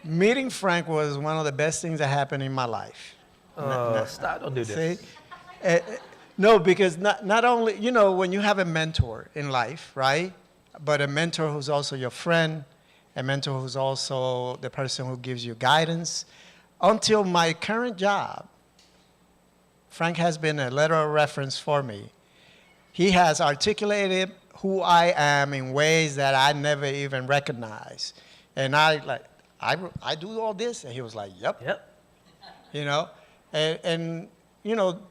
meeting Frank was one of the best things that happened in my life. Oh, stop, don't do this. See? No, because not only, you know, when you have a mentor in life, right? But a mentor who's also your friend, a mentor who's also the person who gives you guidance. Until my current job, Frank has been a letter of reference for me. He has articulated who I am in ways that I never even recognized. And I do all this? And he was like, yep. You know? And you know,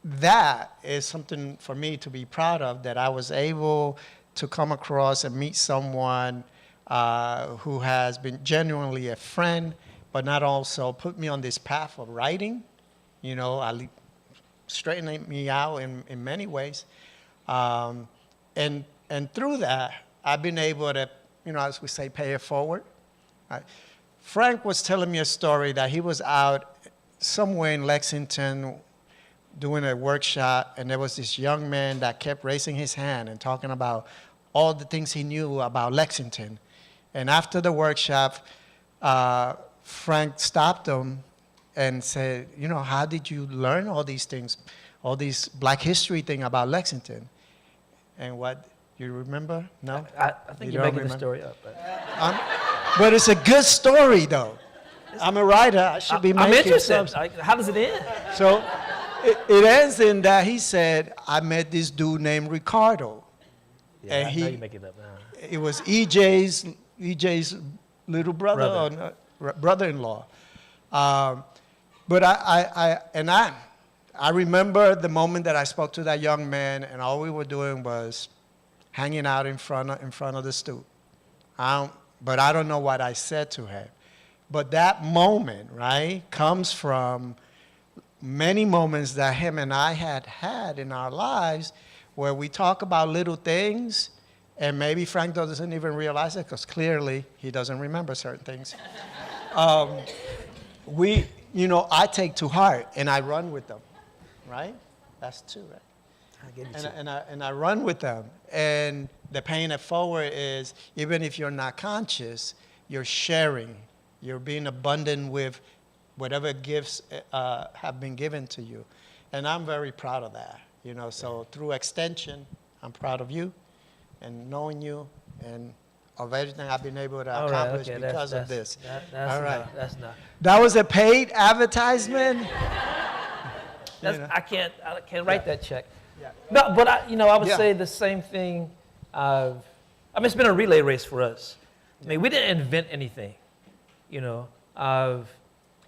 that is something for me to be proud of, that I was able to come across and meet someone who has been genuinely a friend, but not also put me on this path of writing, you know, straightening me out in many ways. And through that, I've been able to, you know, as we say, pay it forward. Right? Frank was telling me a story that he was out somewhere in Lexington doing a workshop, and there was this young man that kept raising his hand and talking about all the things he knew about Lexington. And after the workshop, Frank stopped him and said, you know, how did you learn all these things, all these Black history thing about Lexington? And what, you remember? No? I think you're don't making the remember? story up. But it's a good story, though. I'm a writer. I should be making I'm interested. some. Like, how does it end? So it ends in that he said, I met this dude named Ricardo. Yeah, And I he- know you make it up now. It was EJ's little brother. Or brother-in-law. But I remember the moment that I spoke to that young man, and all we were doing was hanging out in front of the stoop. But I don't know what I said to him. But that moment, right, comes from many moments that him and I had in our lives where we talk about little things, and maybe Frank doesn't even realize it because clearly he doesn't remember certain things. You know, I take to heart and I run with them, right? That's two, right? I give you two. And I run with them. And the paying it forward is, even if you're not conscious, you're sharing. You're being abundant with whatever gifts have been given to you. And I'm very proud of that. You know, so through extension, I'm proud of you and knowing you and of everything I've been able to All right, accomplish okay, because of this. That's All right. enough, that's enough. That was a paid advertisement. I can't write that check. Yeah. No, but I would Yeah. say the same thing. It's been a relay race for us. I mean, we didn't invent anything. You know,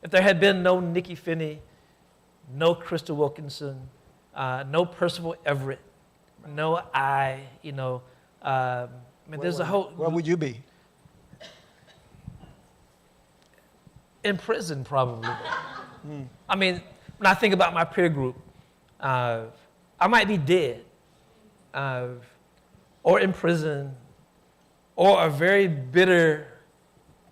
if there had been no Nikki Finney, no Crystal Wilkinson, no Percival Everett, no I, there's a whole. What would you be? In prison, probably. I mean, when I think about my peer group, I might be dead, or in prison, or a very bitter,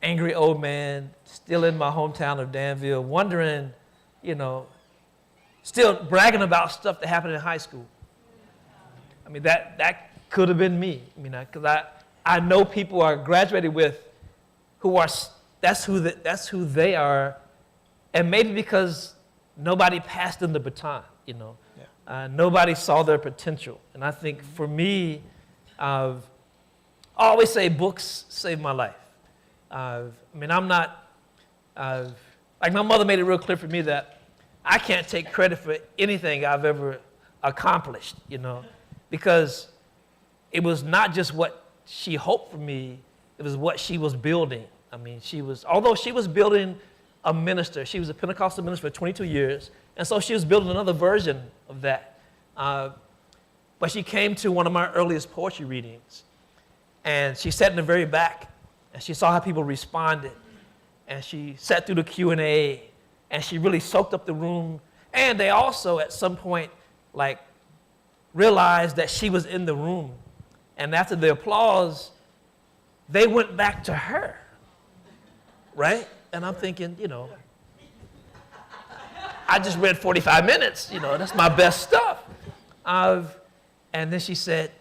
angry old man still in my hometown of Danville, wondering, still bragging about stuff that happened in high school. I mean, that could have been me. I mean, because I know people I graduated with who are, that's who they are, and maybe because nobody passed them the baton, nobody saw their potential. And I think for me, I always say books saved my life. I'm not, like my mother made it real clear for me that I can't take credit for anything I've ever accomplished, because it was not just what she hoped for me, it was what she was building. I mean, although she was building a minister. She was a Pentecostal minister for 22 years, and so she was building another version of that. But she came to one of my earliest poetry readings, and she sat in the very back, and she saw how people responded, and she sat through the Q&A, and she really soaked up the room. And they also, at some point, like, realized that she was in the room. And after the applause, they went back to her, right? And I'm thinking, you know, I just read 45 minutes, you know, that's my best stuff. And then she said,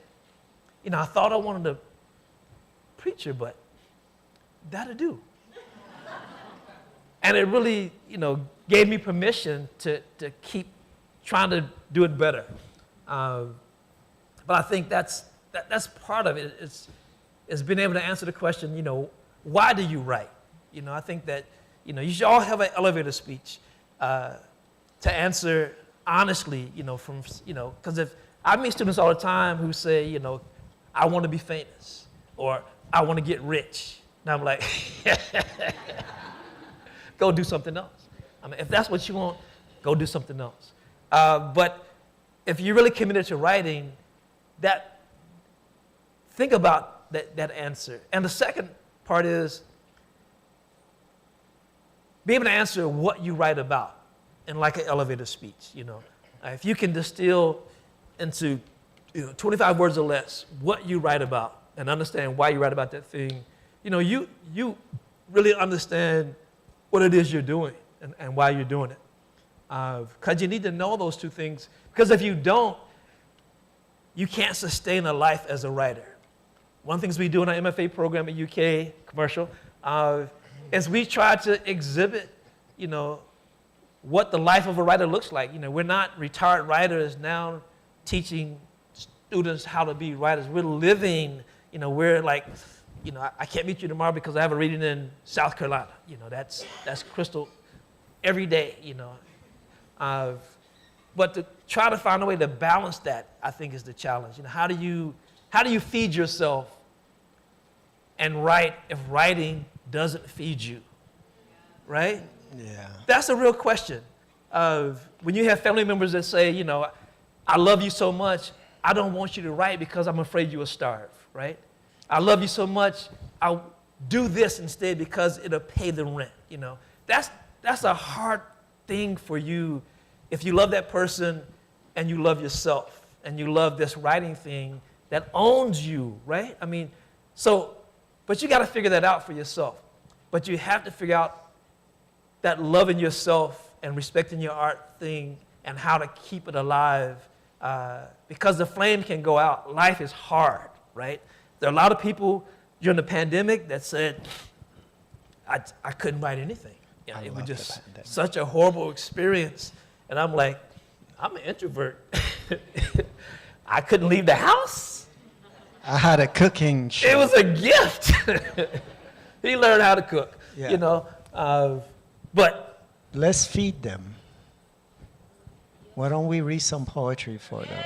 you know, I thought I wanted a preacher, but that'll do. And it really, you know, gave me permission to keep trying to do it better. But I think that's part of it. It's being able to answer the question, you know, why do you write? You know, I think that, you know, you should all have an elevator speech to answer honestly, you know, from, you know, because if I meet students all the time who say, you know, I want to be famous or I want to get rich. And I'm like, go do something else. I mean, if that's what you want, go do something else. But if you're really committed to writing, think about that answer. And the second part is be able to answer what you write about in like an elevator speech, you know. If you can distill into 25 words or less what you write about and understand why you write about that thing, you know, you really understand what it is you're doing and why you're doing it. Because you need to know those two things. Because if you don't, you can't sustain a life as a writer. One of the things we do in our MFA program at UK, commercial, is we try to exhibit, you know, what the life of a writer looks like. You know, we're not retired writers now teaching students how to be writers. We're living, you know, we're like, you know, I can't meet you tomorrow because I have a reading in South Carolina. You know, that's crystal every day, you know. But to try to find a way to balance that, I think, is the challenge. You know, how do you feed yourself and write if writing doesn't feed you, right? Yeah. That's a real question. When you have family members that say, you know, I love you so much, I don't want you to write because I'm afraid you will starve, right? I love you so much, I'll do this instead because it'll pay the rent, you know. That's a hard thing for you if you love that person and you love yourself and you love this writing thing that owns you, right? I mean, but you got to figure that out for yourself. But you have to figure out that loving yourself and respecting your art thing and how to keep it alive because the flame can go out. Life is hard, right? There are a lot of people during the pandemic that said, I couldn't write anything. You know, it was just such a horrible experience. And I'm like, I'm an introvert. I couldn't leave the house. I had a cooking show. It was a gift. He learned how to cook, Yeah. you know. But Let's feed them. Why don't we read some poetry for them?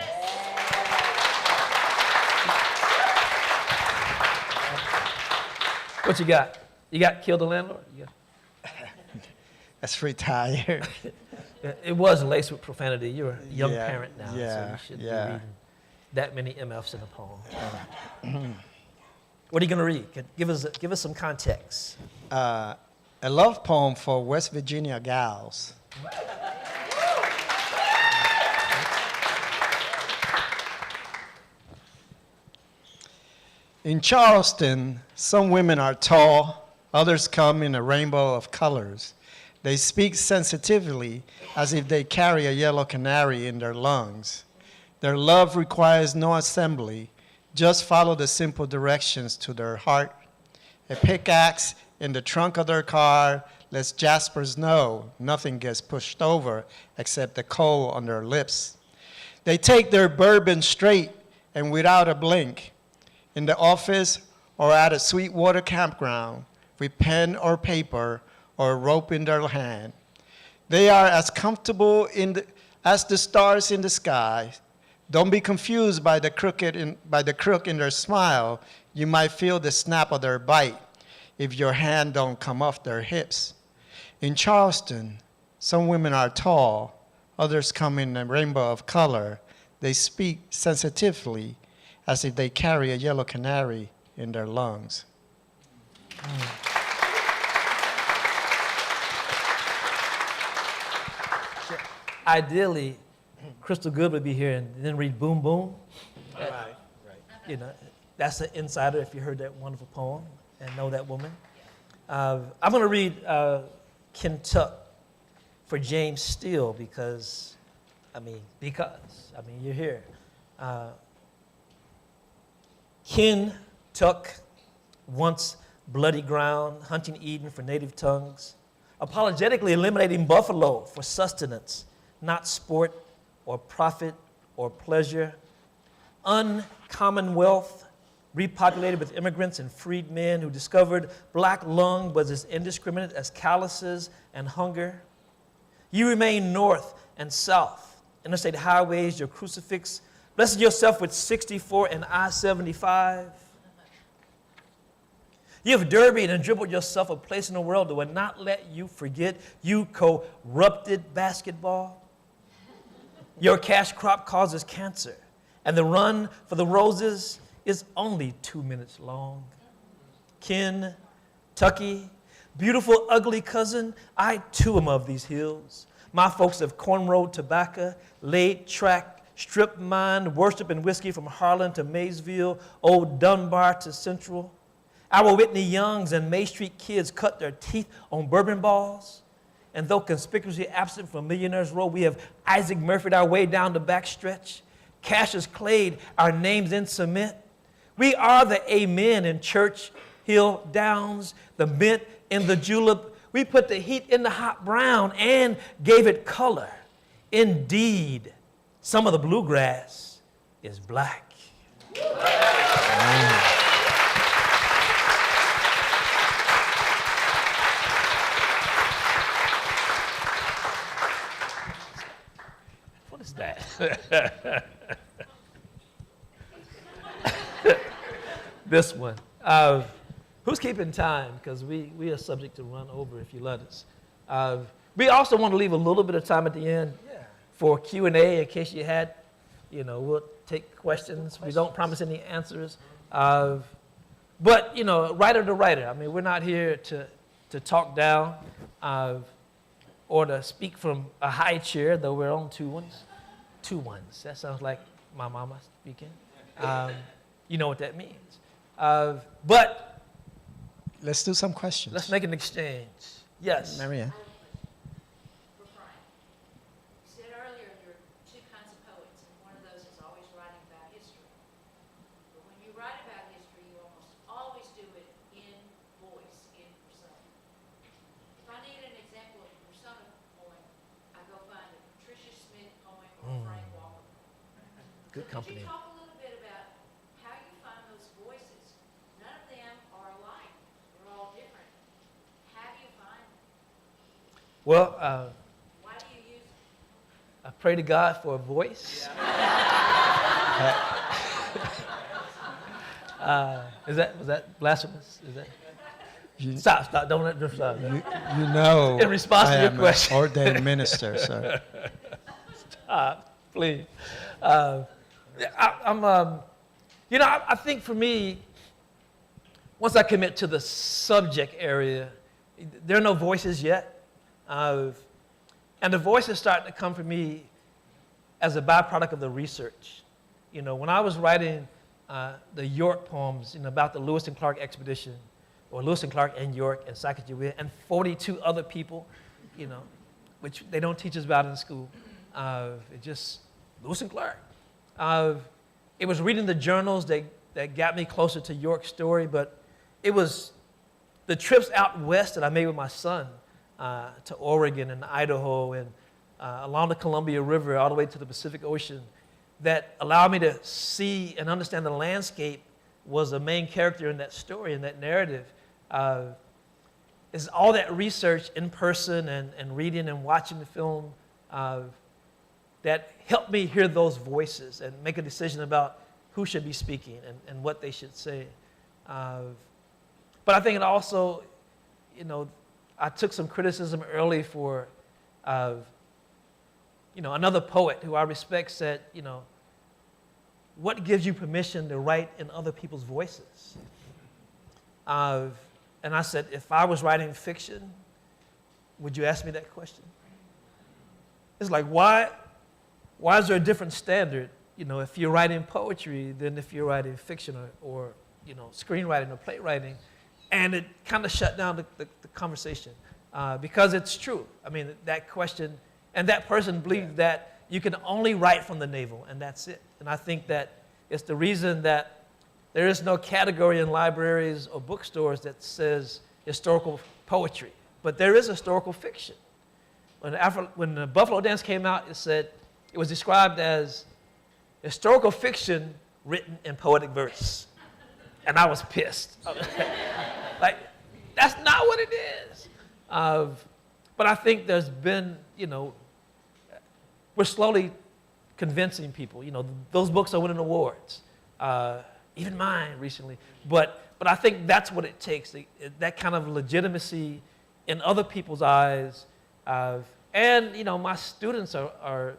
what you got? You got Kill the Landlord? That's retired. It was laced with profanity. You're a young Yeah, parent now, so yeah, you shouldn't yeah. be reading that many MFs in a poem. What are you going to read? Give us some context. A love poem for West Virginia gals. In Charleston, some women are tall, others come in a rainbow of colors. They speak sensitively as if they carry a yellow canary in their lungs. Their love requires no assembly, just follow the simple directions to their heart. A pickaxe in the trunk of their car lets Jaspers know nothing gets pushed over except the coal on their lips. They take their bourbon straight and without a blink. In the office or at a Sweetwater campground with pen or paper or a rope in their hand. They are as comfortable as the stars in the sky. Don't be confused by the crook in their smile. You might feel the snap of their bite if your hand don't come off their hips. In Charleston, some women are tall, others come in a rainbow of color. They speak sensitively as if they carry a yellow canary in their lungs. Ideally, Crystal Good would be here and then read Boom Boom. Right. You know, that's an insider if you heard that wonderful poem and know that woman. I'm going to read Kentuck for James Steele because you're here. Kentuck, once bloody ground, hunting Eden for native tongues, apologetically eliminating buffalo for sustenance, not sport or profit or pleasure, uncommon wealth, repopulated with immigrants and freedmen who discovered black lung was as indiscriminate as calluses and hunger. You remain north and south, interstate highways, your crucifix, blessing yourself with 64 and I-75. You have derbied and dribbled yourself a place in the world that will not let you forget you corrupted basketball. Your cash crop causes cancer, and the run for the roses is only 2 minutes long. Kentucky, beautiful, ugly cousin, I too am of these hills. My folks have cornrowed tobacco, laid track, strip mine, worship and whiskey from Harlan to Maysville, Old Dunbar to Central. Our Whitney Youngs and May Street kids cut their teeth on bourbon balls. And though conspicuously absent from Millionaire's Row, we have Isaac Murphy'd our way down the backstretch. Cassius Clayed our names in cement. We are the amen in Church Hill Downs, the mint in the julep. We put the heat in the hot brown and gave it color. Indeed, some of the bluegrass is black. What is that? This one. Who's keeping time? Because we are subject to run over if you let us. We also want to leave a little bit of time at the end for Q&A in case you had, we'll take questions. We don't promise any answers. But, writer to writer. I mean, we're not here to talk down or to speak from a high chair, though we're on two ones. Two ones. That sounds like my mama speaking. You know what that means. But let's do some questions. Let's make an exchange. Yes. Marianne. For Brian, you said earlier there are two kinds of poets, and one of those is always writing about history. But when you write about history, you almost always do it in voice, in persona. If I need an example of a persona poem, I go find a Patricia Smith poem or Frank Walker. Good So company. could you talk a little bit about how you find those voices? None of them are alike. They're all different. How do you find them? Well, Why do you use them? I pray to God for a voice. Was that blasphemous? Is that? Stop! Don't stop. You know, In response to I your am question. an ordained minister, sir. Please. I think for me, once I commit to the subject area, there are no voices yet. And the voices start to come for me as a byproduct of the research. When I was writing the York poems about the Lewis and Clark expedition, or Lewis and Clark and York and Sacagawea and 42 other people, which they don't teach us about in school. It just Lewis and Clark. It was reading the journals that got me closer to York's story, but it was the trips out west that I made with my son to Oregon and Idaho and along the Columbia River all the way to the Pacific Ocean that allowed me to see and understand the landscape was a main character in that story, in that narrative. It's all that research in person and reading and watching the film that helped me hear those voices and make a decision about who should be speaking and what they should say. But I think it also, I took some criticism early for, another poet who I respect said, what gives you permission to write in other people's voices? And I said, if I was writing fiction, would you ask me that question? It's like, why is there a different standard, if you're writing poetry than if you're writing fiction or screenwriting or playwriting? And it kind of shut down the conversation because it's true. I mean, that question, and that person believed that you can only write from the navel, and that's it. And I think that it's the reason that there is no category in libraries or bookstores that says historical poetry, but there is historical fiction. When the Buffalo Dance came out, it was described as historical fiction written in poetic verse. And I was pissed. Like, that's not what it is. But I think there's been, we're slowly convincing people. Those books are winning awards, even mine recently. But I think that's what it takes, that kind of legitimacy in other people's eyes. And my students are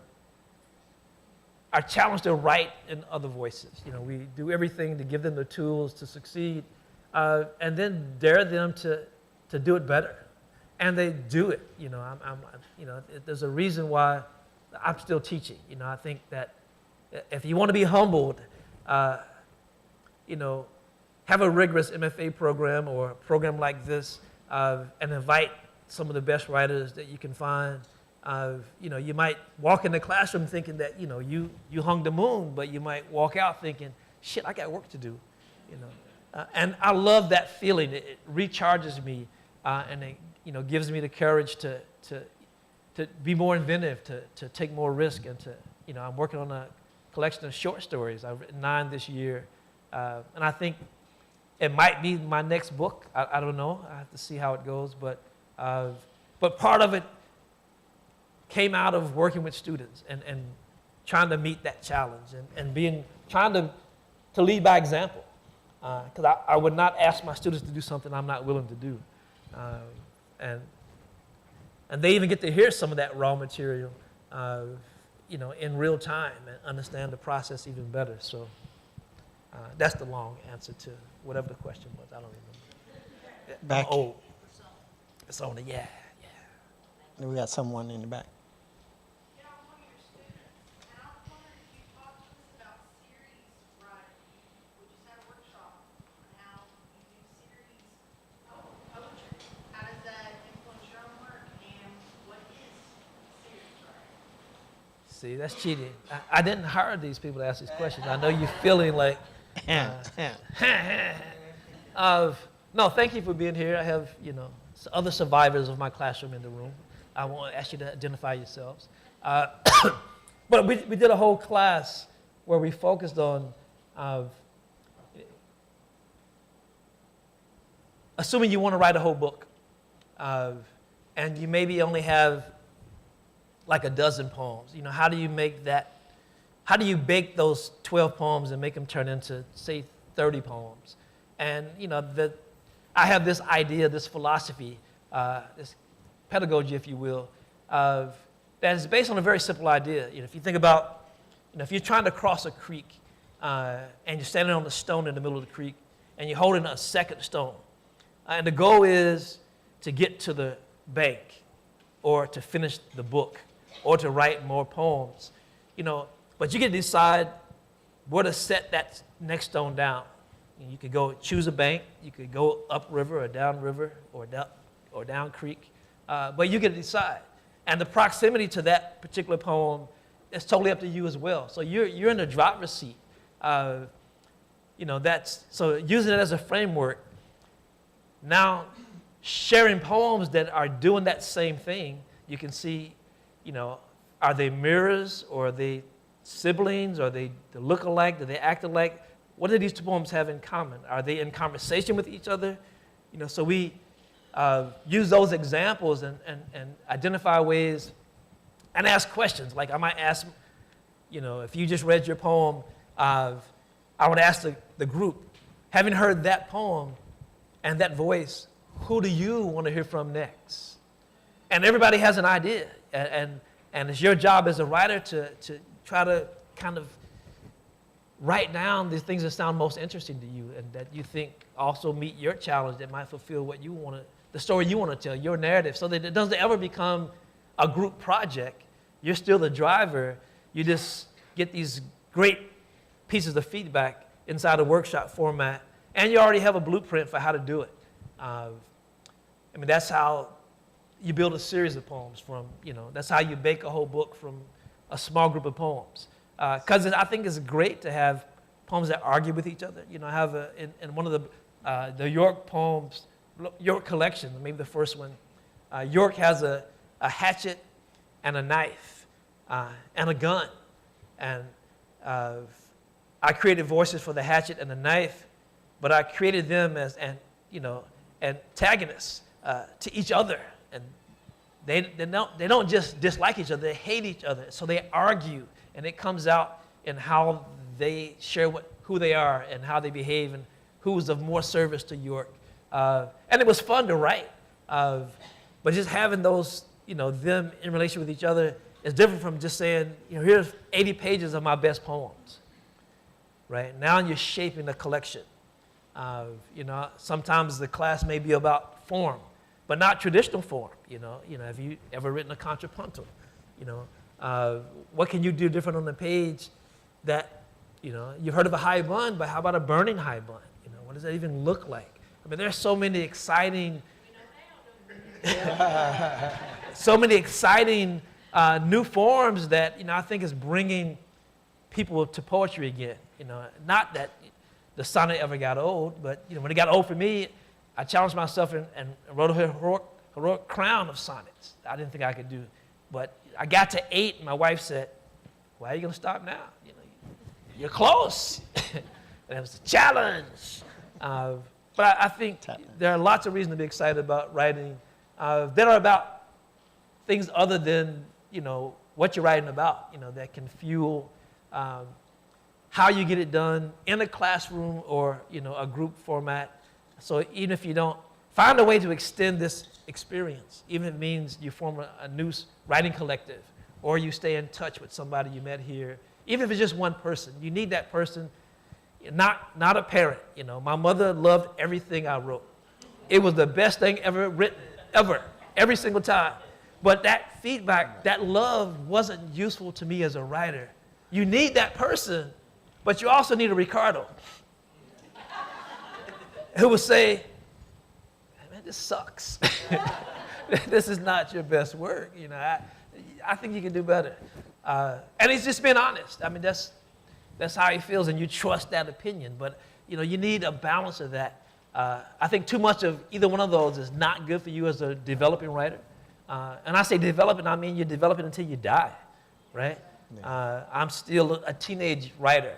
challenged to write in other voices. We do everything to give them the tools to succeed, and then dare them to do it better. And they do it. There's a reason why I'm still teaching. I think that if you want to be humbled, have a rigorous MFA program or a program like this, and invite some of the best writers that you can find. You might walk in the classroom thinking that, you hung the moon, but you might walk out thinking, shit, I got work to do, and I love that feeling. It recharges me, and it, gives me the courage to be more inventive, to take more risk, and I'm working on a collection of short stories. I've written 9 this year, and I think it might be my next book. I don't know. I have to see how it goes, but part of it came out of working with students and trying to meet that challenge and trying to lead by example. Because I would not ask my students to do something I'm not willing to do. And they even get to hear some of that raw material, in real time and understand the process even better. So that's the long answer to whatever the question was. I don't remember. Back. Oh, it's on the, yeah. We got someone in the back. Yeah, I'm one of your students, and I was wondering if you talk to us about series writing. We just had a workshop on how you do series poetry. How does that influence your own work, and what is series writing? See, that's cheating. I didn't hire these people to ask these questions. I know you're feeling like, no, thank you for being here. I have, other survivors of my classroom in the room. I won't ask you to identify yourselves. But we did a whole class where we focused on assuming you want to write a whole book, and you maybe only have like a dozen poems. How do you make that? How do you bake those 12 poems and make them turn into, say, 30 poems? And I have this idea, this philosophy, this pedagogy, if you will, that is based on a very simple idea. If you think about, if you're trying to cross a creek and you're standing on the stone in the middle of the creek and you're holding a second stone, and the goal is to get to the bank or to finish the book or to write more poems, but you can decide where to set that next stone down. You could go choose a bank, you could go upriver or downriver or down creek, but you can decide. And the proximity to that particular poem is totally up to you as well. So you're in the driver's seat. So using it as a framework. Now, sharing poems that are doing that same thing, you can see, are they mirrors or are they siblings? Are they look alike? Do they act alike? What do these two poems have in common? Are they in conversation with each other? So we use those examples and identify ways and ask questions. Like I might ask, if you just read your poem, I would ask the group, having heard that poem and that voice, who do you want to hear from next? And everybody has an idea. And it's your job as a writer to try to kind of write down the things that sound most interesting to you and that you think also meet your challenge, that might fulfill what you want to, the story you want to tell, your narrative, so that it doesn't ever become a group project. You're still the driver. You just get these great pieces of feedback inside a workshop format, and you already have a blueprint for how to do it. I mean, that's how you build a series of poems from, that's how you bake a whole book from a small group of poems. Because I think it's great to have poems that argue with each other. I have in one of the York poems, York collection, maybe the first one, York has a hatchet and a knife and a gun. And I created voices for the hatchet and the knife, but I created them as antagonists to each other. And they don't just dislike each other, they hate each other. So they argue, and it comes out in how they share who they are and how they behave and who's of more service to York. And it was fun to write. But just having those, them in relation with each other is different from just saying, here's 80 pages of my best poems. Right? Now you're shaping a collection. Sometimes the class may be about form, but not traditional form. Have you ever written a contrapuntal? What can you do different on the page that, you've heard of a high bun, but how about a burning high bun? What does that even look like? I mean, there's so many exciting, new forms that, I think is bringing people to poetry again. Not that the sonnet ever got old, but, when it got old for me, I challenged myself and wrote a heroic crown of sonnets. I didn't think I could do. But I got to 8, and my wife said, "Why are you going to stop now? You're close." And it was a challenge. But I think there are lots of reasons to be excited about writing that are about things other than, what you're writing about, that can fuel how you get it done in a classroom or, a group format. So even if you don't, find a way to extend this experience, even if it means you form a new writing collective or you stay in touch with somebody you met here, even if it's just one person. You need that person, not a parent. My mother loved everything I wrote. It was the best thing ever written, ever, every single time. But that feedback, that love wasn't useful to me as a writer. You need that person, but you also need a Ricardo who would say, "Man, this sucks. This is not your best work. I think you can do better." And he's just being honest. I mean, that's how he feels, and you trust that opinion. But you need a balance of that. I think too much of either one of those is not good for you as a developing writer. And I say developing, I mean you develop it until you die, right? Yeah. I'm still a teenage writer.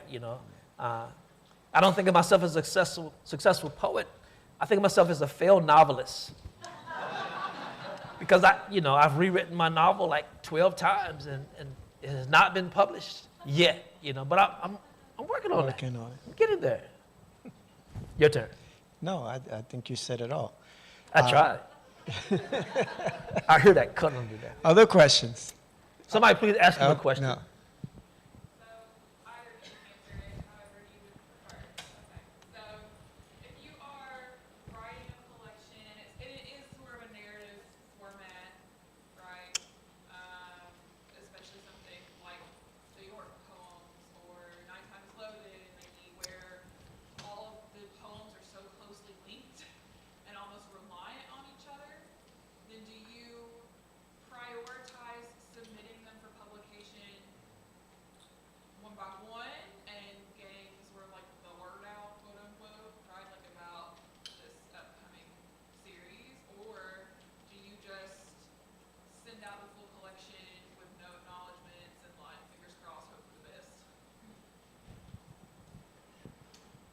I don't think of myself as a successful poet. I think of myself as a failed novelist. Because I've rewritten my novel like 12 times and it has not been published yet, but I'm working on it. I'm getting there. Your turn. No, I think you said it all. I tried. I hear that cut under there. Other questions? Somebody please ask me a question. No.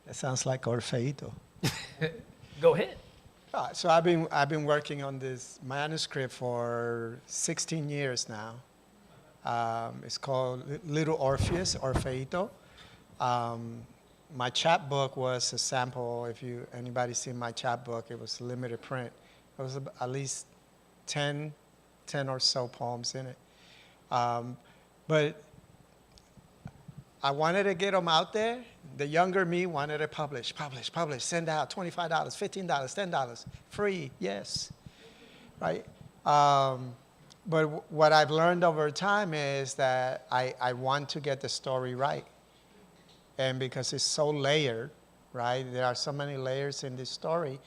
That sounds like Orfeito. Go ahead. So I've been working on this manuscript for 16 years now. It's called Little Orpheus, Orfeito. my chapbook was a sample. If anybody seen my chapbook, it was limited print. It was at least 10 or so poems in it. But I wanted to get them out there. The younger me wanted to publish, send out $25, $15, $10, free, yes, right? But what I've learned over time is that I want to get the story right. And because it's so layered, right? There are so many layers in this story.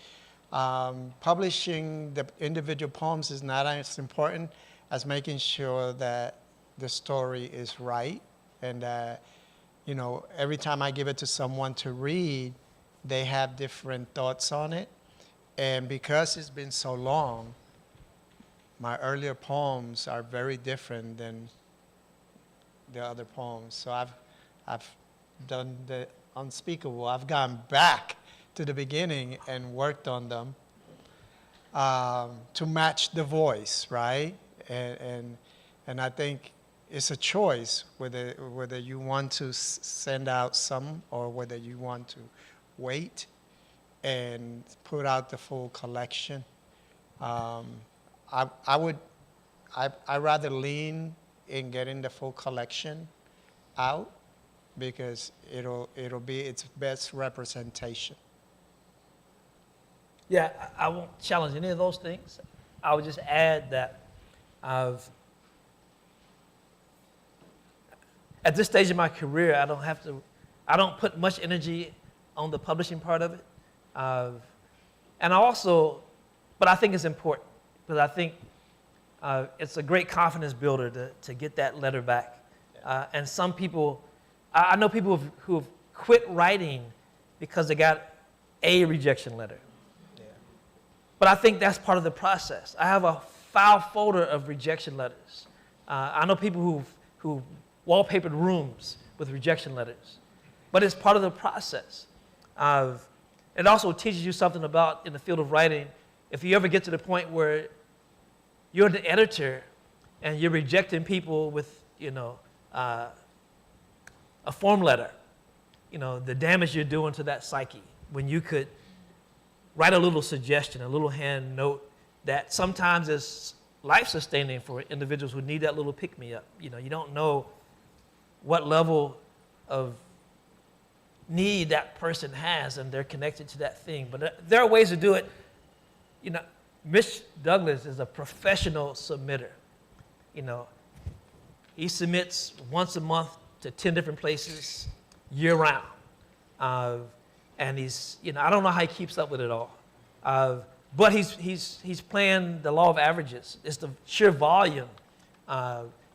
Publishing the individual poems is not as important as making sure that the story is right, and that, you know, every time I give it to someone to read, they have different thoughts on it. And because it's been so long, my earlier poems are very different than the other poems. So I've done the unspeakable. I've gone back to the beginning and worked on them to match the voice, right? And I think it's a choice whether you want to send out some or whether you want to wait and put out the full collection. I'd rather lean in getting the full collection out because it'll be its best representation. Yeah, I won't challenge any of those things. I would just add that at this stage of my career, I don't put much energy on the publishing part of it. And but I think it's important, because I think it's a great confidence builder to get that letter back. And some people, I know people who have quit writing because they got a rejection letter. But I think that's part of the process. I have a file folder of rejection letters. I know people who've wallpapered rooms with rejection letters. But it's part of the process. It also teaches you something about, in the field of writing, if you ever get to the point where you're the editor and you're rejecting people with, a form letter, the damage you're doing to that psyche, when you could write a little suggestion, a little hand note that sometimes is life-sustaining for individuals who need that little pick-me-up. You don't know what level of need that person has, and they're connected to that thing. But there are ways to do it. Mitch Douglas is a professional submitter. He submits once a month to 10 different places year-round. And he's, I don't know how he keeps up with it all. But he's playing the law of averages. It's the sheer volume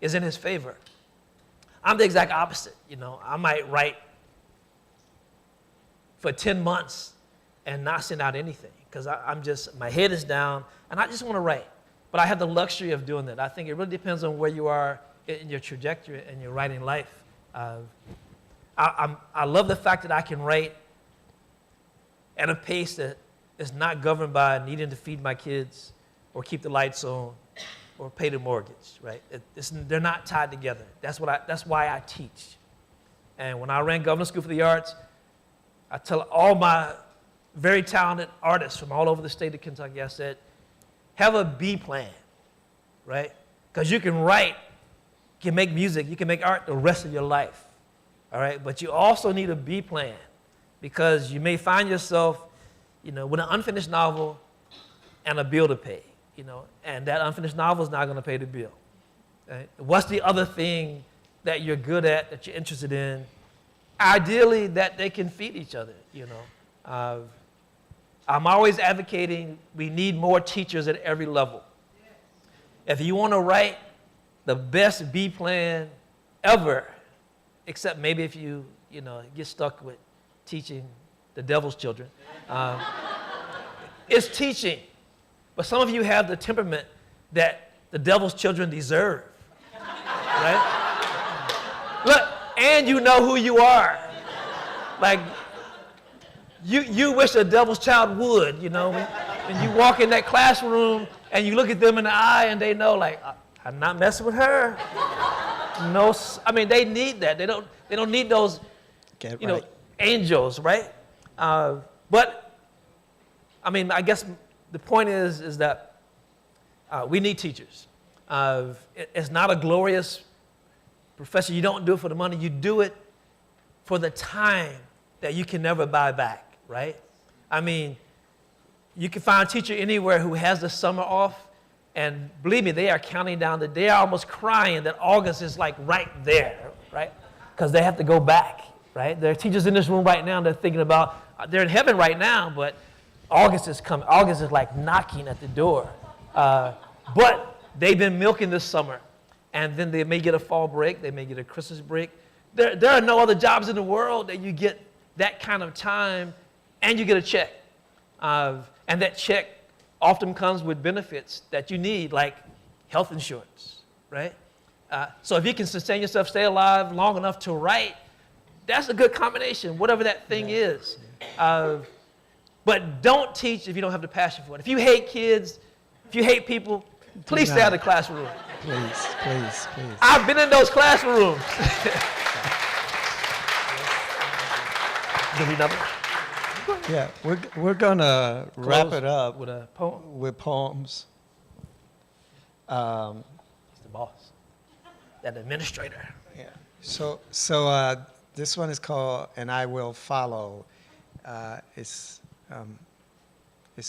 is in his favor. I'm the exact opposite. I might write for 10 months and not send out anything because my head is down and I just want to write. But I have the luxury of doing that. I think it really depends on where you are in your trajectory and your writing life. I love the fact that I can write at a pace that is not governed by needing to feed my kids or keep the lights on or pay the mortgage, right? They're not tied together. That's why I teach. And when I ran Governor School for the Arts, I tell all my very talented artists from all over the state of Kentucky, I said, have a B plan, right? Because you can write, you can make music, you can make art the rest of your life, all right? But you also need a B plan because you may find yourself, with an unfinished novel and a bill to pay, and that unfinished novel is not going to pay the bill. Right? What's the other thing that you're good at, that you're interested in? Ideally, that they can feed each other, I'm always advocating we need more teachers at every level. If you want to write the best B plan ever, except maybe if you, get stuck with teaching the devil's children, it's teaching. But some of you have the temperament that the devil's children deserve, right? Look, and you know who you are. Like, you wish a devil's child would, when you walk in that classroom and you look at them in the eye and they know, like, I'm not messing with her. No, they need that. They don't need those, angels, right? But, I mean, I guess the point is that we need teachers. It's not a glorious profession. You don't do it for the money. You do it for the time that you can never buy back, right? I mean, you can find a teacher anywhere who has the summer off, and believe me, they are counting down the day. They are almost crying that August is like right there, right? Because they have to go back, right? There are teachers in this room right now that are thinking about, they're in heaven right now, but August is coming. August is like knocking at the door. But they've been milking this summer, and then they may get a fall break. They may get a Christmas break. There are no other jobs in the world that you get that kind of time, and you get a check. And that check often comes with benefits that you need, like health insurance, right? So if you can sustain yourself, stay alive long enough to write, that's a good combination, whatever that thing is. But don't teach if you don't have the passion for it. If you hate kids, if you hate people, please stay out of the classroom. Please, please, please. I've been in those classrooms. Give me another. Yeah, we're gonna wrap Close it up with a poem. with poems. He's the boss. That administrator. Yeah. So this one is called "And I Will Follow." It's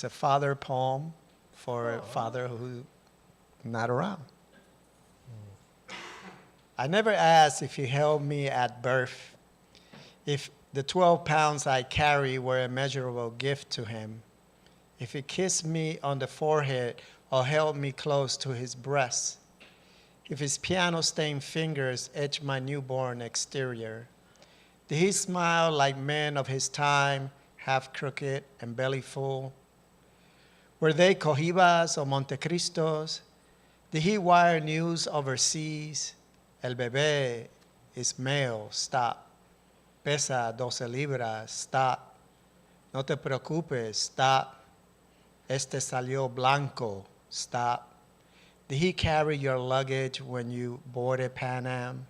a father poem for a father who's not around. I never asked if he held me at birth, if the 12 pounds I carry were a measurable gift to him, if he kissed me on the forehead or held me close to his breast, if his piano-stained fingers etched my newborn exterior. Did he smile like men of his time, half crooked and belly full? Were they Cohibas or Montecristos? Did he wire news overseas? El bebé is male, stop. Pesa 12 libras, stop. No te preocupes, stop. Este salió blanco, stop. Did he carry your luggage when you boarded Pan Am?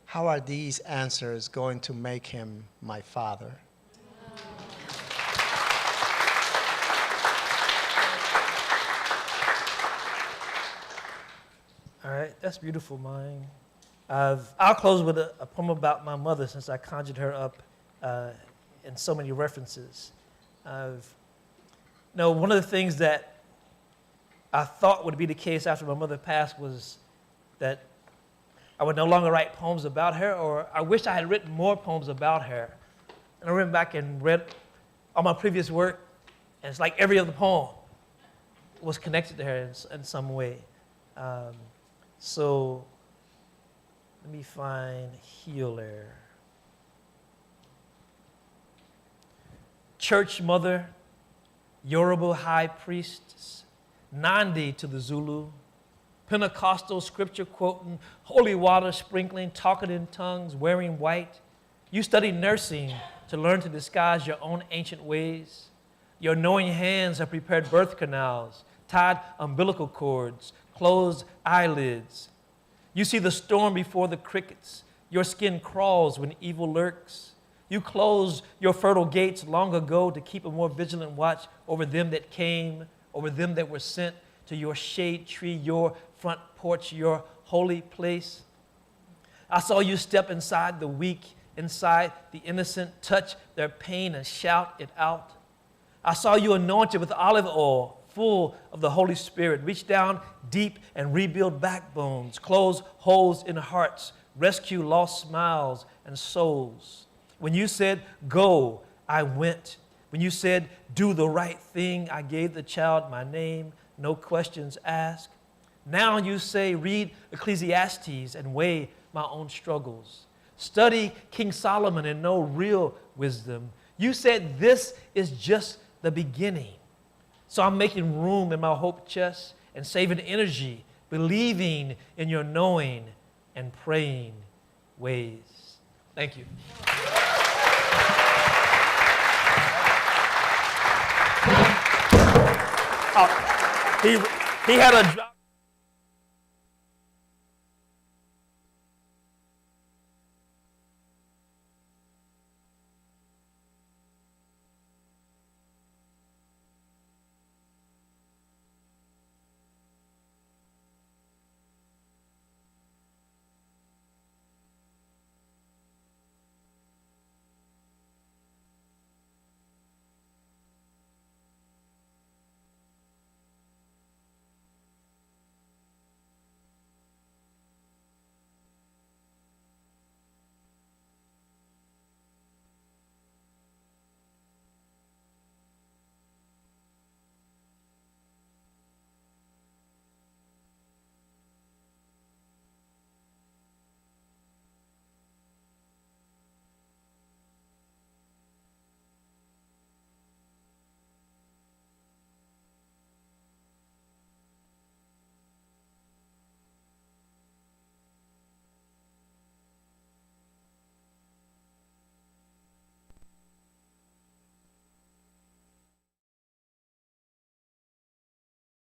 How are these answers going to make him my father? All right, that's beautiful, mine. I'll close with a poem about my mother, since I conjured her up in so many references. One of the things that I thought would be the case after my mother passed was that I would no longer write poems about her, or I wish I had written more poems about her. And I went back and read all my previous work, and it's like every other poem was connected to her in some way. So let me find Healer. Church mother, Yoruba high priestess, Nandi to the Zulu, Pentecostal scripture quoting, holy water sprinkling, talking in tongues, wearing white. You studied nursing to learn to disguise your own ancient ways. Your knowing hands have prepared birth canals, tied umbilical cords, closed eyelids. You see the storm before the crickets. Your skin crawls when evil lurks. You closed your fertile gates long ago to keep a more vigilant watch over them that came, over them that were sent to your shade tree, your front porch, your holy place. I saw you step inside the weak, inside the innocent, touch their pain and shout it out. I saw you anointed with olive oil, full of the Holy Spirit, reach down deep and rebuild backbones, close holes in hearts, rescue lost smiles and souls. When you said, go, I went. When you said, do the right thing, I gave the child my name, no questions asked. Now you say, read Ecclesiastes and weigh my own struggles. Study King Solomon and know real wisdom. You said, this is just the beginning. So I'm making room in my hope chest and saving energy, believing in your knowing and praying ways. Thank you. He had a